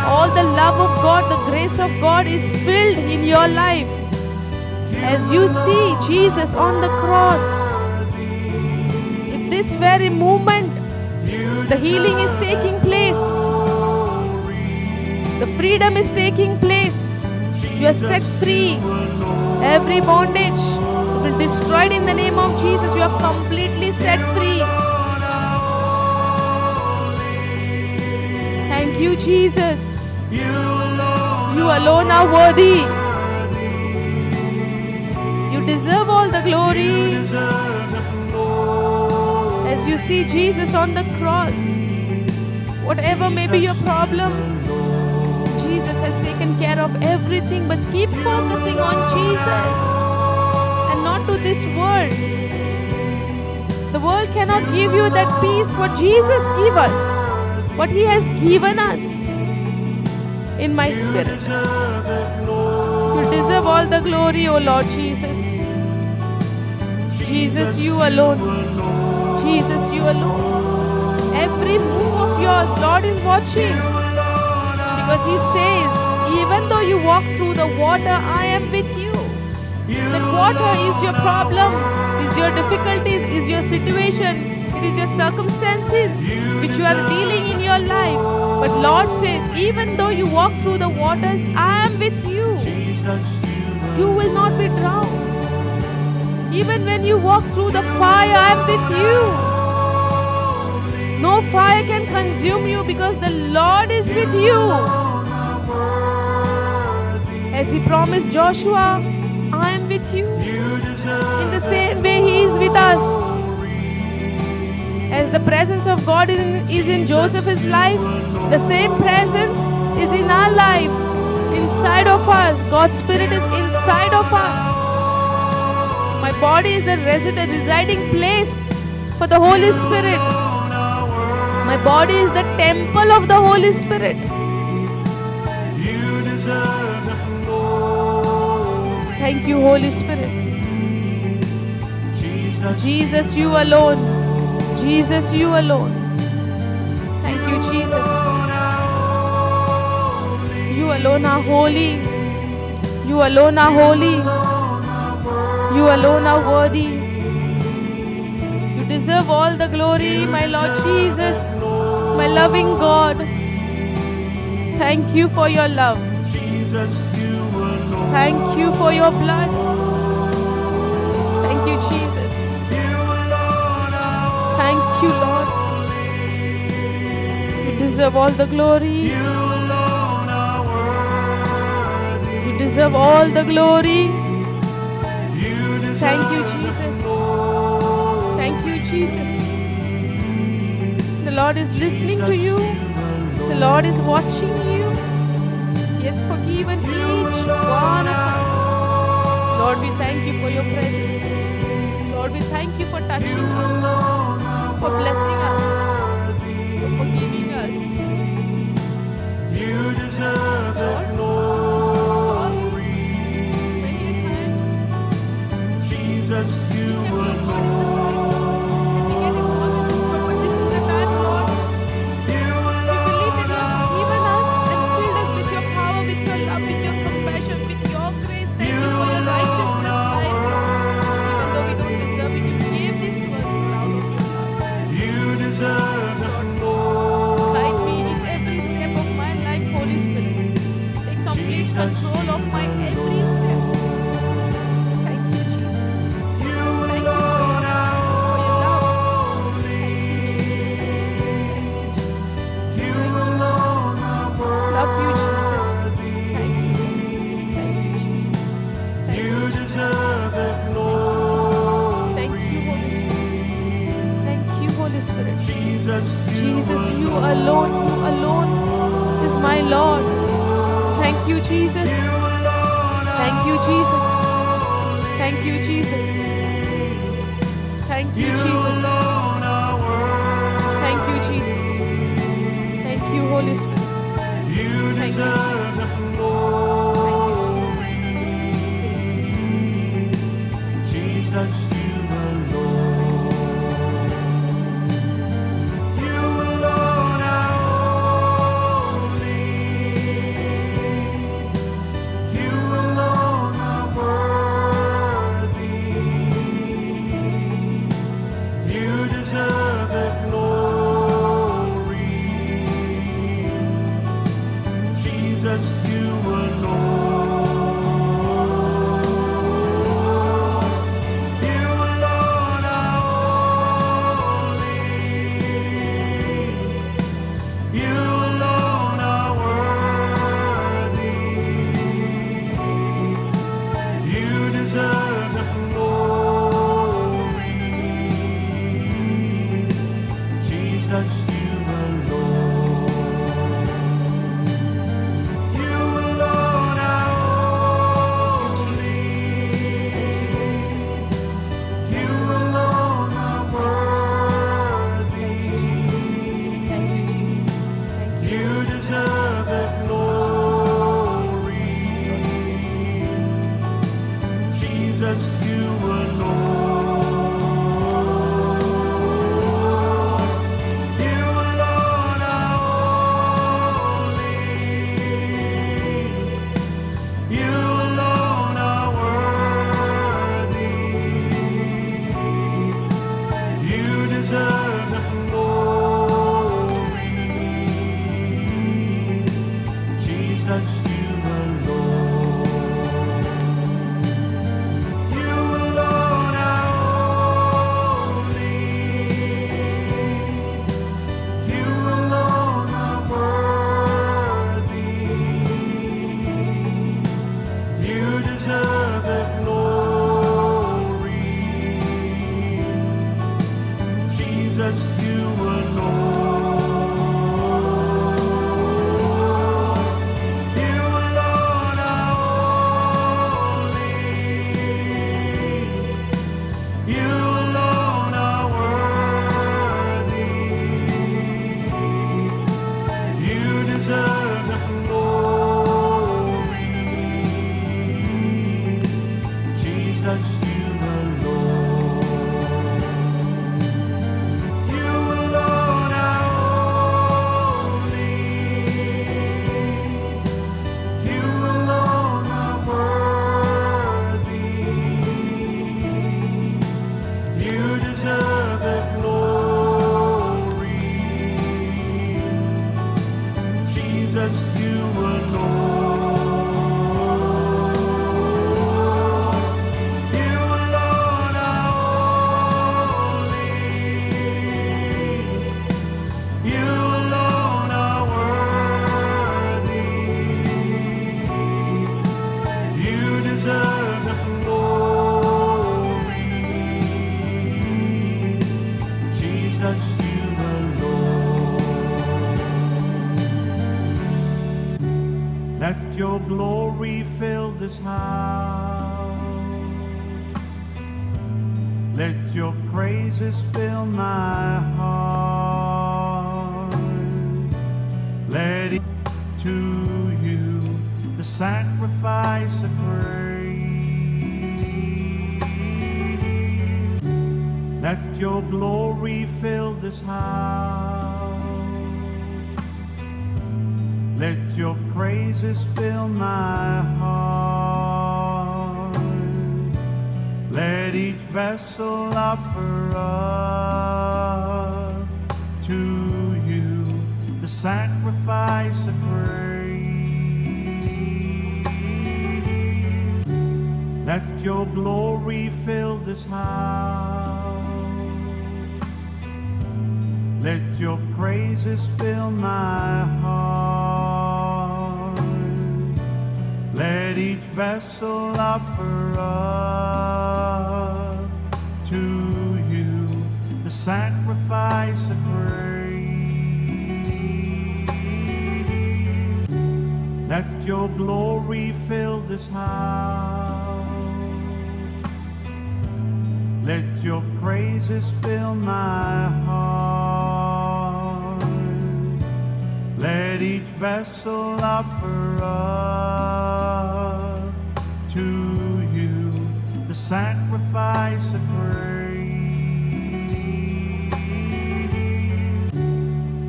all the love of God, the grace of God is filled in your life. As you see Jesus on the cross, in this very moment, the healing is taking place. The freedom is taking place. You are set free. Every bondage will be destroyed in the name of Jesus. You are completely set free. Thank you, Jesus. You alone are worthy. You deserve all the glory. As you see Jesus on the cross, whatever may be your problem, Jesus has taken care of everything. But keep focusing on Jesus and not to this world. The world cannot give you that peace what Jesus gave us, what He has given us in my spirit. You deserve all the glory, O Lord Jesus. Jesus, you alone. Jesus, you alone. Every move of yours, Lord is watching. Because He says, even though you walk through the water, I am with you. That water is your problem, is your difficulties, is your situation, it is your circumstances which you are dealing in your life. But Lord says, even though you walk through the waters, I am with you. You will not be drowned. Even when you walk through the fire, I am with you. No fire can consume you because the Lord is with you. As He promised Joshua, I am with you. In the same way, He is with us. As the presence of God is in Joseph's life, the same presence is in our life, inside of us. God's Spirit is inside of us. My body is the residing place for the Holy Spirit. My body is the temple of the Holy Spirit. Thank you, Holy Spirit. Jesus, you alone. Jesus, you alone. Thank you, Jesus. You alone are holy. You alone are holy. You alone are worthy. You deserve all the glory, my Lord Jesus, my loving God. Thank you for your love. Thank you for your blood. deserve all the glory. You alone are worthy. You deserve all the glory. You deserve Thank you, Jesus. Thank you, Jesus. The Lord is listening to you. The Lord is watching you. He has forgiven each one of us. Lord, we thank you for your presence. Lord, we thank you for touching us, for blessing us, for forgiving us. You deserve the Lord, sorry glory. many a times. Jesus, you We get alone. involved in this world, but this is the time, Lord. You We believe that you have alone. forgiven us and filled us with your power, with your love, with your compassion, with your grace. Thank you for your righteousness, life, Lord. Even though we don't deserve it, you gave this to us out of your love. You deserve the Guide me in every step of my life, Holy Spirit. Take complete control of my every step. Thank you, Jesus. You Thank you for your love. Thank you, Jesus. You alone are Love you, Jesus. worthy. Thank you. Thank you, Jesus. Thank You you, Jesus. deserve the glory. Thank you, Holy Spirit. Thank you, Holy Spirit. Jesus, Jesus, you alone is my Lord. Thank you, Jesus. Thank you, Jesus. Thank you, Jesus. Thank you, Jesus. alone are worthy. Thank you, Jesus. Thank you, Holy Spirit. You Thank you, deserve Jesus. the Thank glory. you, Jesus. Jesus, you alone. You alone are holy. You alone are worthy. You deserve the glory. Jesus, you alone. You alone are holy. You alone are worthy. You deserve the glory. Jesus, you alone. You alone are holy. You alone are worthy. You deserve the glory. Jesus, you alone. You alone are holy. You alone are worthy. You deserve the glory. Jesus, you alone. You alone are holy. You alone are worthy. You deserve the glory. Jesus, you alone. You alone are holy. You alone are worthy. You deserve the glory. Jesus, you alone. You fill this house. Let your praises fill my heart. Let it to you the sacrifice of praise. Let your glory fill this house. Let your praises fill my heart. Let each vessel offer up to you the sacrifice of praise. Let your glory fill this house. Let your praises fill my heart. Let each vessel offer up to you the sacrifice of praise. Let your glory fill this house. Let your praises fill my heart. Let each vessel offer up to you the sacrifice of praise.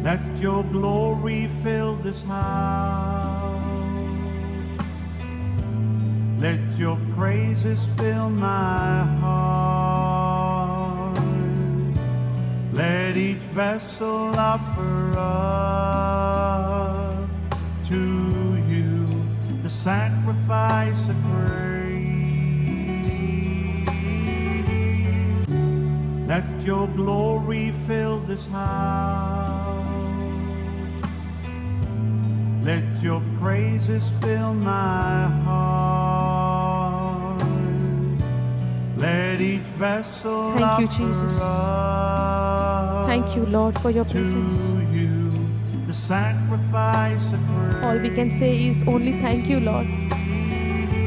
Let your glory fill this house. Let your praises fill my heart. Let each vessel offer up to you the sacrifice of praise. Let your glory fill this house. Let your praises fill my heart. Let each vessel Thank you, offer Jesus. up Thank you, Lord, for your presence. to you the sacrifice of praise. All we can say is only thank you, Lord,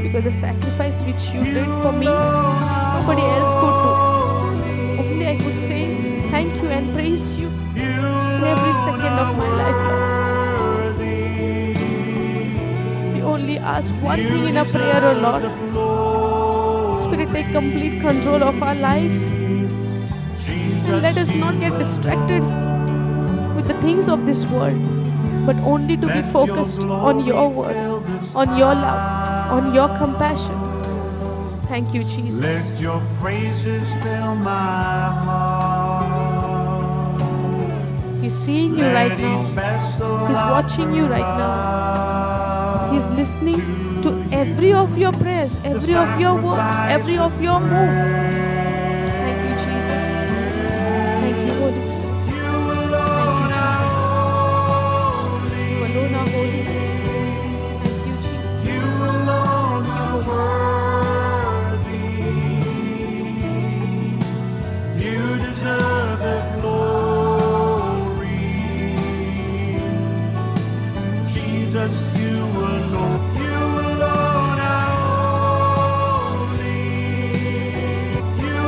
because the sacrifice which you did for me, nobody else could do. Only I could say thank you and praise you in every second of my life, Lord. We only ask one thing in a prayer, O Lord. Spirit, take complete control of our life. And let us not get distracted with the things of this world, but only to be focused on your word, on your love, on your compassion. Thank you, Jesus. Let your praises fill my heart. He's seeing you right now. He's watching you right now. He's listening to every of your prayers, every of your word, every of your move. Thank you, Jesus. Thank you, Holy Spirit. Thank you, Jesus. You alone are holy. Thank you, Jesus. Thank you, Holy Spirit. You deserve the glory. Jesus, you alone. You alone are holy. You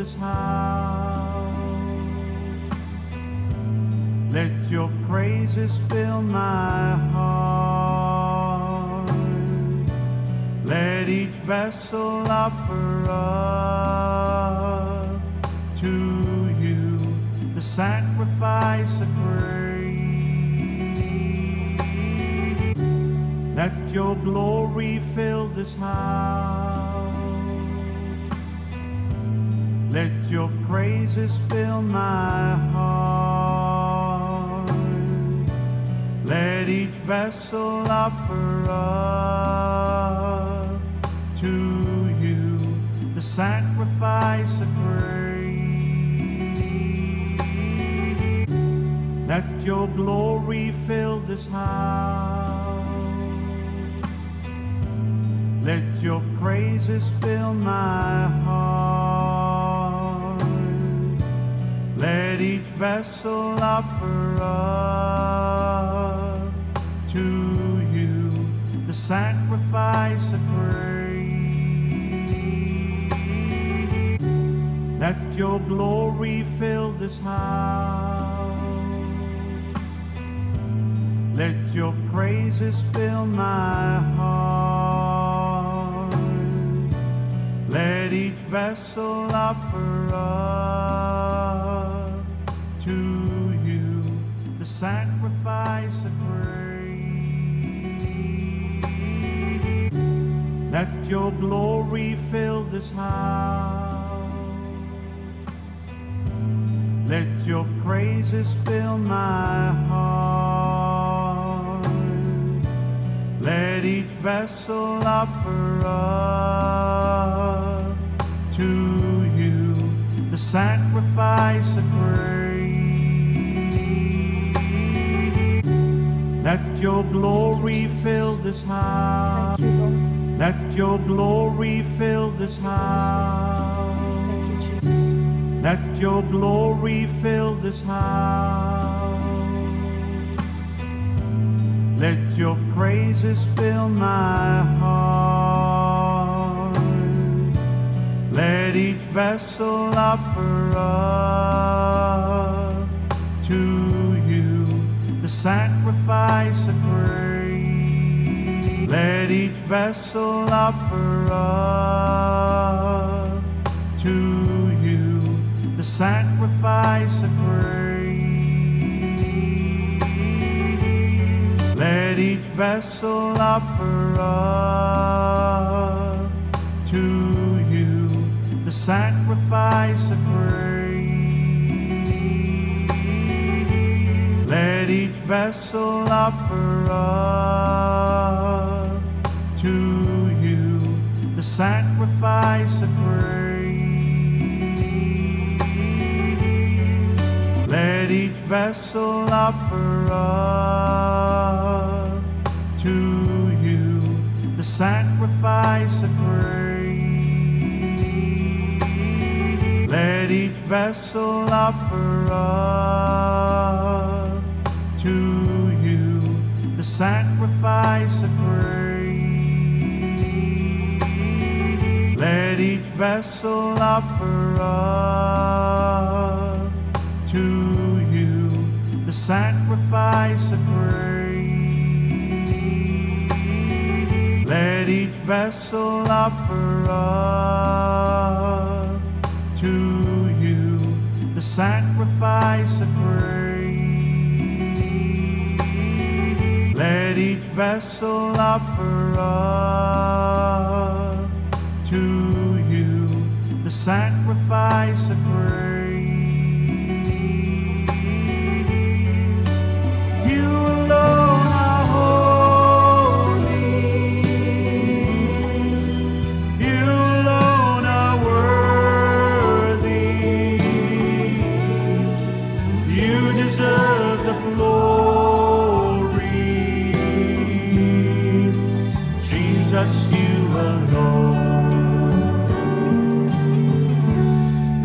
this house. Let your praises fill my heart. Let each vessel offer up to you the sacrifice of praise. Let your glory fill this house. Let your praises fill my heart. Let each vessel offer up to you the sacrifice of praise. Let your glory fill this house. Let your praises fill my heart. Let each vessel offer up to you the sacrifice of praise. Let your glory fill this house. Let your praises fill my heart. Let each vessel offer up to you the sacrifice of praise. Let your glory fill this house. Let your praises fill my heart. Let each vessel offer up to you the sacrifice of praise. Let your glory fill this house. Thank you, Lord. Let your glory fill this house. Thank you, Jesus. Let your glory fill this house. Let your praises fill my heart. Let each vessel offer up to you the sacrifice of praise. Let each vessel offer up to you the sacrifice of praise. Let each vessel offer up to you the sacrifice of praise. Let each vessel offer up to you the sacrifice of praise. Let each vessel offer up to you the sacrifice of praise. Let each vessel offer up to you the sacrifice of praise. Let each vessel offer up to you the sacrifice of praise. Let each vessel offer up to you the sacrifice of praise. Let each vessel offer up to you the sacrifice of praise. You alone are holy. You alone are worthy. You deserve the glory. Jesus, you alone.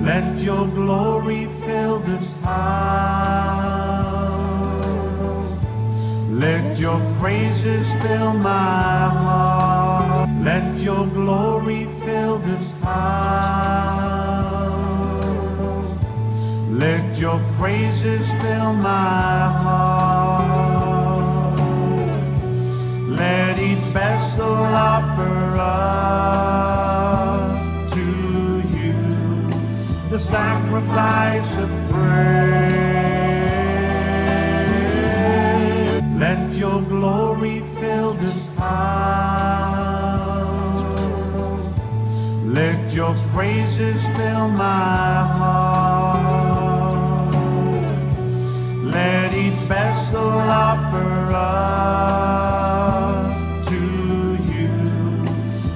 Let your glory fill this house. Let your praises fill my heart. Let your glory fill this house. your praises fill my heart. Let each vessel offer up to you the sacrifice of praise. Let your glory fill this house. Let your praises fill my heart. Let each vessel offer up to you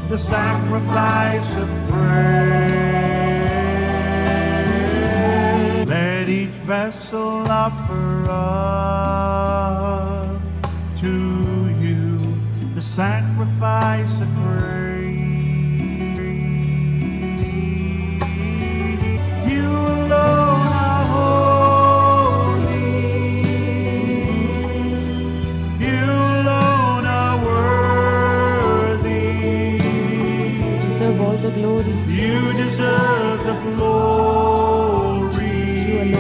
the sacrifice of praise. Let each vessel offer up to you the sacrifice of praise. You alone are holy. You alone are worthy. You deserve all the glory. You deserve the glory. Jesus, you alone, the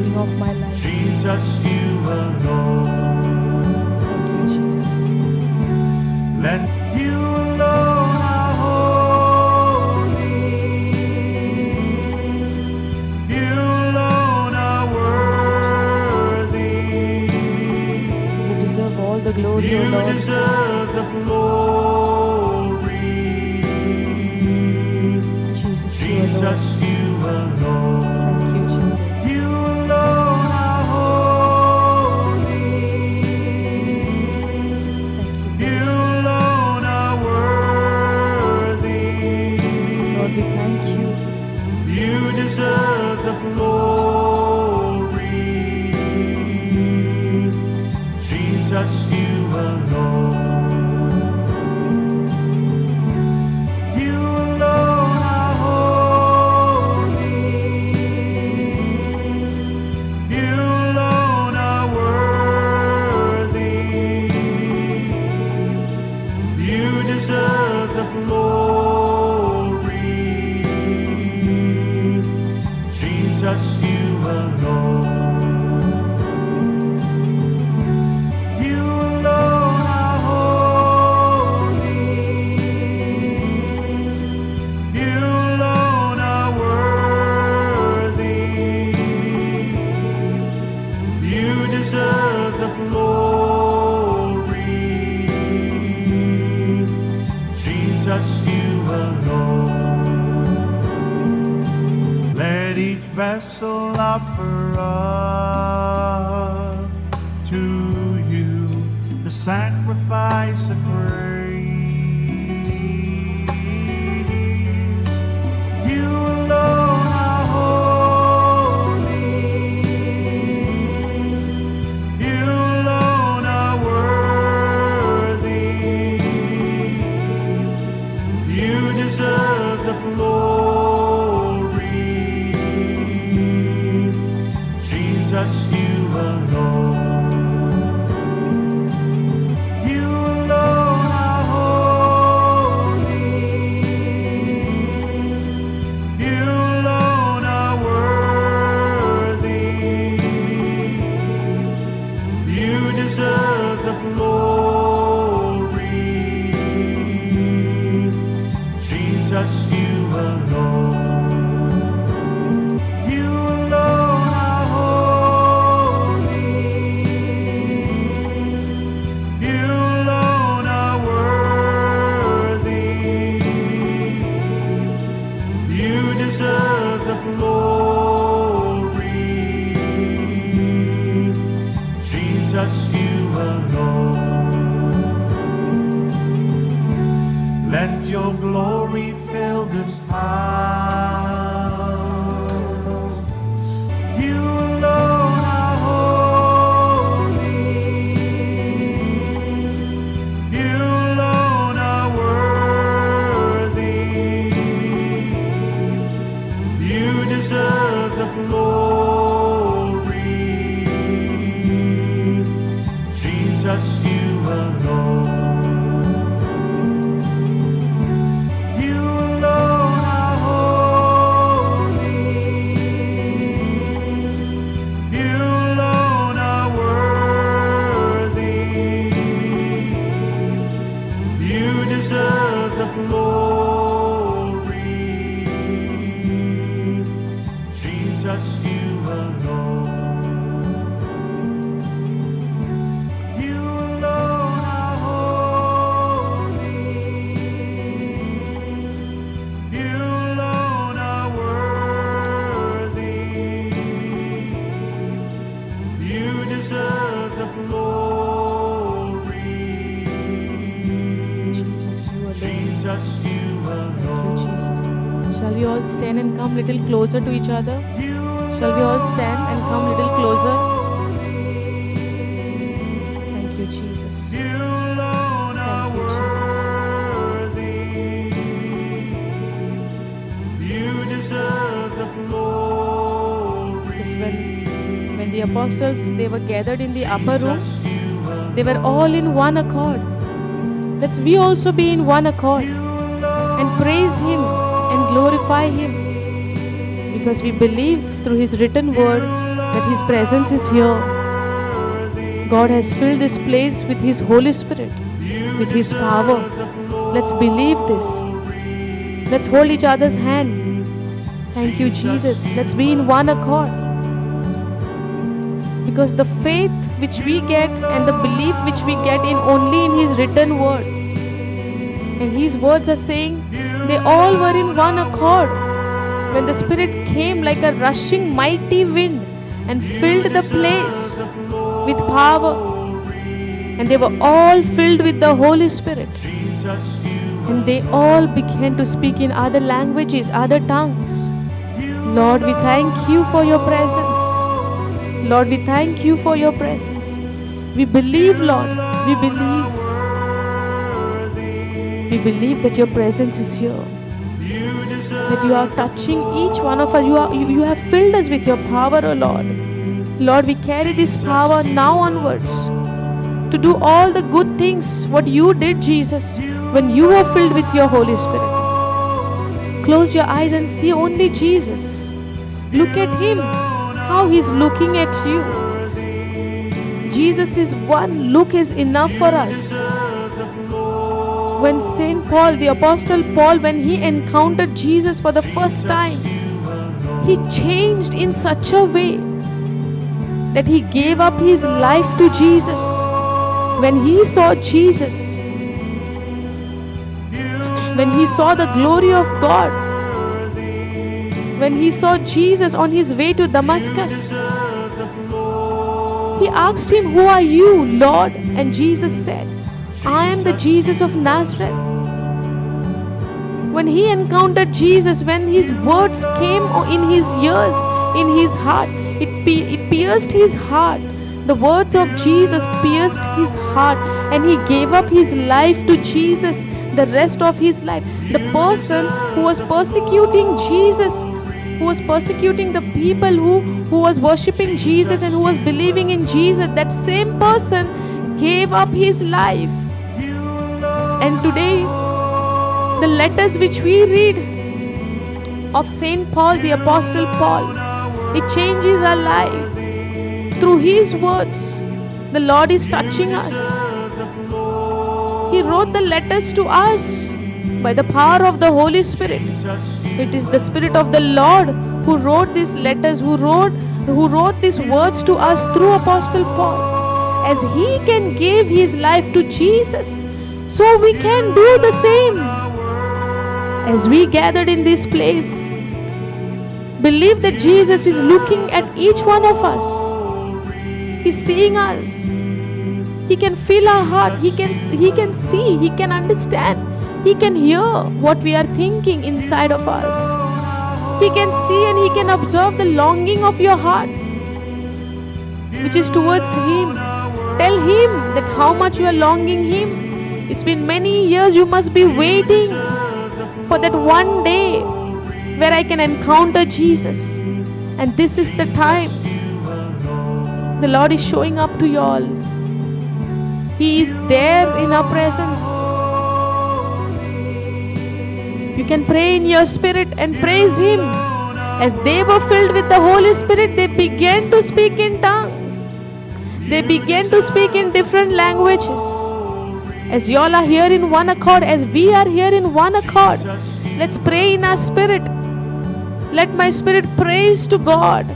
King of my life. Jesus, you alone. Thank you, Jesus. Let you alone are holy. You alone are worthy. You deserve all the glory, O You Lord. deserve the glory. Jesus, you alone. Jesus, you alone. Thank you, Jesus. You alone are holy. Thank you, You Lord. alone are worthy. Lord, we thank you. You deserve the glory. Jesus, you alone. You alone are holy. You alone are worthy. You deserve the glory. Jesus, you alone. You alone are holy. You alone are worthy. You deserve the glory. Jesus, you alone. Let each vessel offer up to you the sacrifice of praise. You alone are holy. You alone are worthy. You deserve the glory. Jesus, you alone. You alone are holy. You alone are worthy. You deserve the glory. Jesus, you alone. You alone are holy. all stand and come little closer to each other? Shall we all stand and come little closer? Thank you, Jesus. You alone are Thank you, Jesus. worthy. You deserve the glory. Yes, when the apostles, they were gathered in the upper room, they were all in one accord. Let's we also be in one accord and praise Him and glorify Him, because we believe through His written word that His presence is here. God has filled this place with His Holy Spirit, with His power. Let's believe this. Let's hold each other's hand. Thank you, Jesus. Let's be in one accord, because the faith which we get and the belief which we get in only in His written word, and His words are saying they all were in one accord when the Spirit came like a rushing mighty wind and filled the place with power, and they were all filled with the Holy Spirit, and they all began to speak in other languages, other tongues. Lord, we thank you for your presence. Lord, we thank you for your presence. We believe, Lord, we believe. We believe that your presence is here, that you are touching each one of us. You have filled us with your power, O Lord. Lord, we carry this power now onwards to do all the good things what you did, Jesus, when you were filled with your Holy Spirit. Close your eyes and see only Jesus. Look at Him, how He's looking at you. Jesus is one look is enough for us. When Saint Paul, the Apostle Paul, when he encountered Jesus for the first time, he changed in such a way that he gave up his life to Jesus. When he saw Jesus, when he saw the glory of God, when he saw Jesus on his way to Damascus, he asked him, "Who are you, Lord?" And Jesus said, "I am the Jesus of Nazareth." When he encountered Jesus, when his words came in his ears, in his heart, it pierced his heart. The words of Jesus pierced his heart, and he gave up his life to Jesus the rest of his life. The person who was persecuting Jesus, who was persecuting the people who was worshipping Jesus and who was believing in Jesus, that same person gave up his life. And today, the letters which we read of Saint Paul, the Apostle Paul, it changes our life. Through his words, the Lord is touching us. He wrote the letters to us by the power of the Holy Spirit. It is the Spirit of the Lord who wrote these letters, who wrote these words to us through Apostle Paul. As he can give his life to Jesus, so we can do the same. As we gathered in this place, believe that Jesus is looking at each one of us. He's seeing us. He can feel our heart. He can see. He can understand. He can hear what we are thinking inside of us. He can see and he can observe the longing of your heart, which is towards Him. Tell Him that how much you are longing Him. It's been many years you must be waiting for that one day where I can encounter Jesus. And this is the time. The Lord is showing up to you all. He is there in our presence. You can pray in your spirit and praise Him. As they were filled with the Holy Spirit, they began to speak in tongues. They began to speak in different languages. As you all are here in one accord, as we are here in one accord, let's pray in our spirit. Let my spirit praise to God.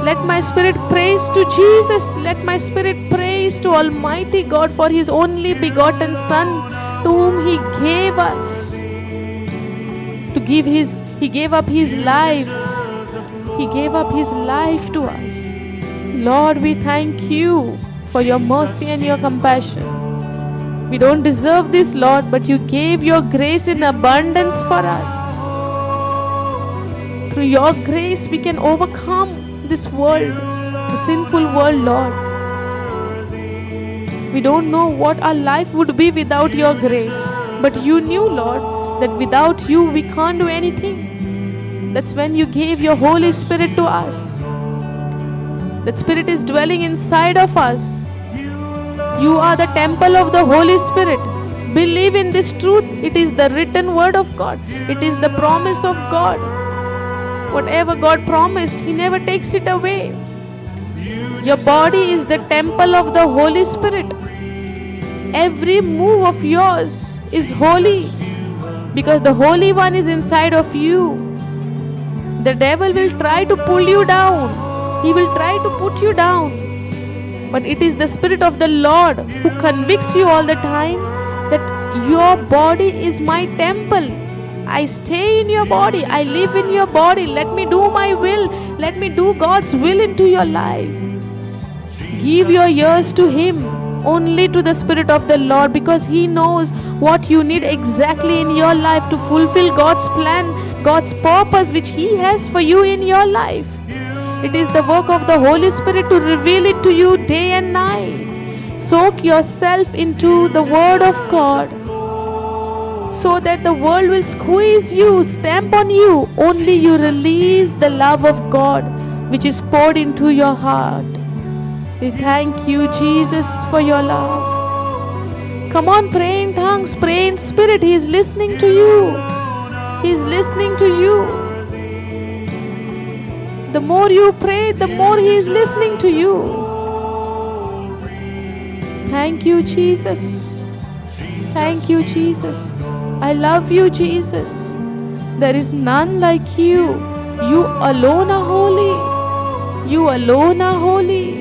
Let my spirit praise to Jesus. Let my spirit praise to Almighty God for His only begotten Son, to whom He gave us. He gave up His life. He gave up His life to us. Lord, we thank you for your mercy and your compassion. We don't deserve this, Lord, but you gave your grace in abundance for us. Through your grace, we can overcome this world, the sinful world, Lord. We don't know what our life would be without your grace. But you knew, Lord, that without you, we can't do anything. That's when you gave your Holy Spirit to us. That Spirit is dwelling inside of us. You are the temple of the Holy Spirit. Believe in this truth. It is the written word of God. It is the promise of God. Whatever God promised, He never takes it away. Your body is the temple of the Holy Spirit. Every move of yours is holy because the Holy One is inside of you. The devil will try to pull you down. He will try to put you down. But it is the Spirit of the Lord who convicts you all the time that your body is my temple. I stay in your body. I live in your body. Let me do my will. Let me do God's will into your life. Give your ears to Him, only to the Spirit of the Lord, because He knows what you need exactly in your life to fulfill God's plan, God's purpose which He has for you in your life. It is the work of the Holy Spirit to reveal it to you day and night. Soak yourself into the Word of God so that the world will squeeze you, stamp on you. Only you release the love of God which is poured into your heart. We thank you, Jesus, for your love. Come on, pray in tongues, pray in spirit. He is listening to you. He is listening to you. The more you pray, the more He is listening to you. Thank you, Jesus. Thank you, Jesus. I love you, Jesus. There is none like you. You alone are holy. You alone are holy.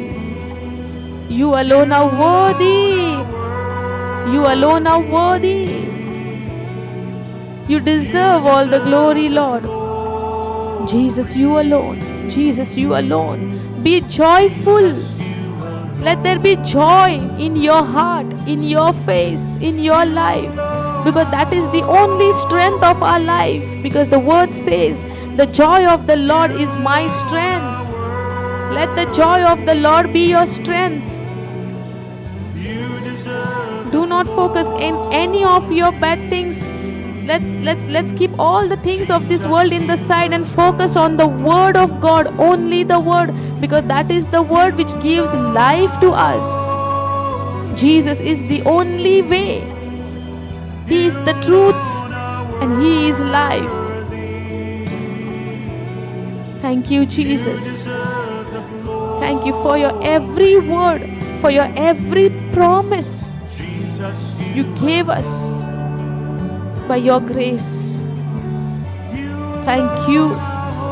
You alone are worthy. You alone are worthy. You deserve all the glory, Lord. Jesus, you alone. Jesus, you alone. Be joyful. Let there be joy in your heart, in your face, in your life. Because that is the only strength of our life. Because the word says, the joy of the Lord is my strength. Let the joy of the Lord be your strength. Do not focus in any of your bad things. Let's keep all the things of this world in the side and focus on the Word of God, only the Word, because that is the Word which gives life to us. Jesus is the only way. He is the truth and He is life. Thank you, Jesus. Thank you for your every word, for your every promise you gave us by your grace. Thank you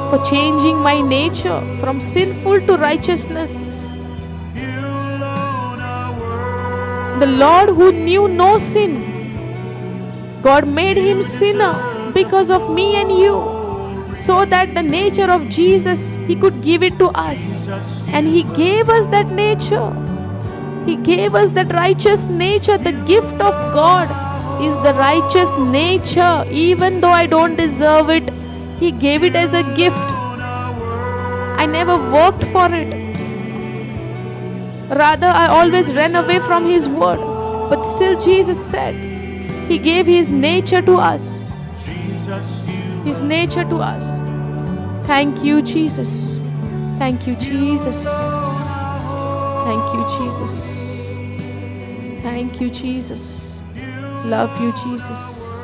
for changing my nature from sinful to righteousness. The Lord who knew no sin, God made Him sinner because of me and you, so that the nature of Jesus, He could give it to us. And He gave us that nature. He gave us that righteous nature. The gift of God is the righteous nature. Even though I don't deserve it, He gave it as a gift. I never worked for it. Rather, I always ran away from His word. But still Jesus said, He gave His nature to us. His nature to us. Thank you, Jesus. Thank you, Jesus. Thank you, Jesus. Thank you, Jesus. Love you, Jesus.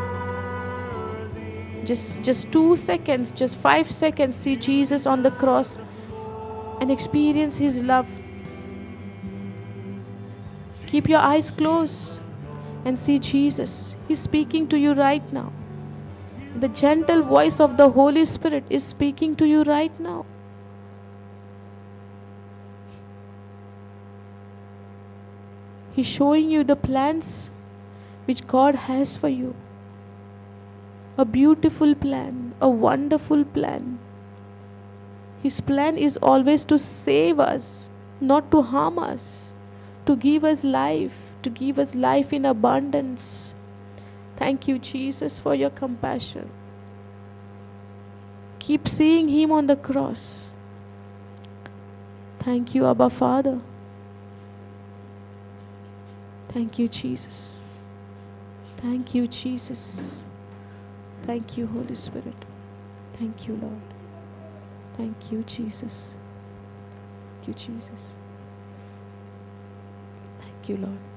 Just 2 seconds, just 5 seconds, see Jesus on the cross and experience His love. Keep your eyes closed and see Jesus. He's speaking to you right now. The gentle voice of the Holy Spirit is speaking to you right now. He's showing you the plans which God has for you. A beautiful plan, a wonderful plan. His plan is always to save us, not to harm us, to give us life in abundance. Thank you, Jesus, for your compassion. keep seeing Him on the cross. Thank you, Abba Father. Thank you, Jesus. Thank you, Jesus. Thank you, Holy Spirit. Thank you, Lord. Thank you, Jesus. Thank you, Jesus. Thank you, Lord.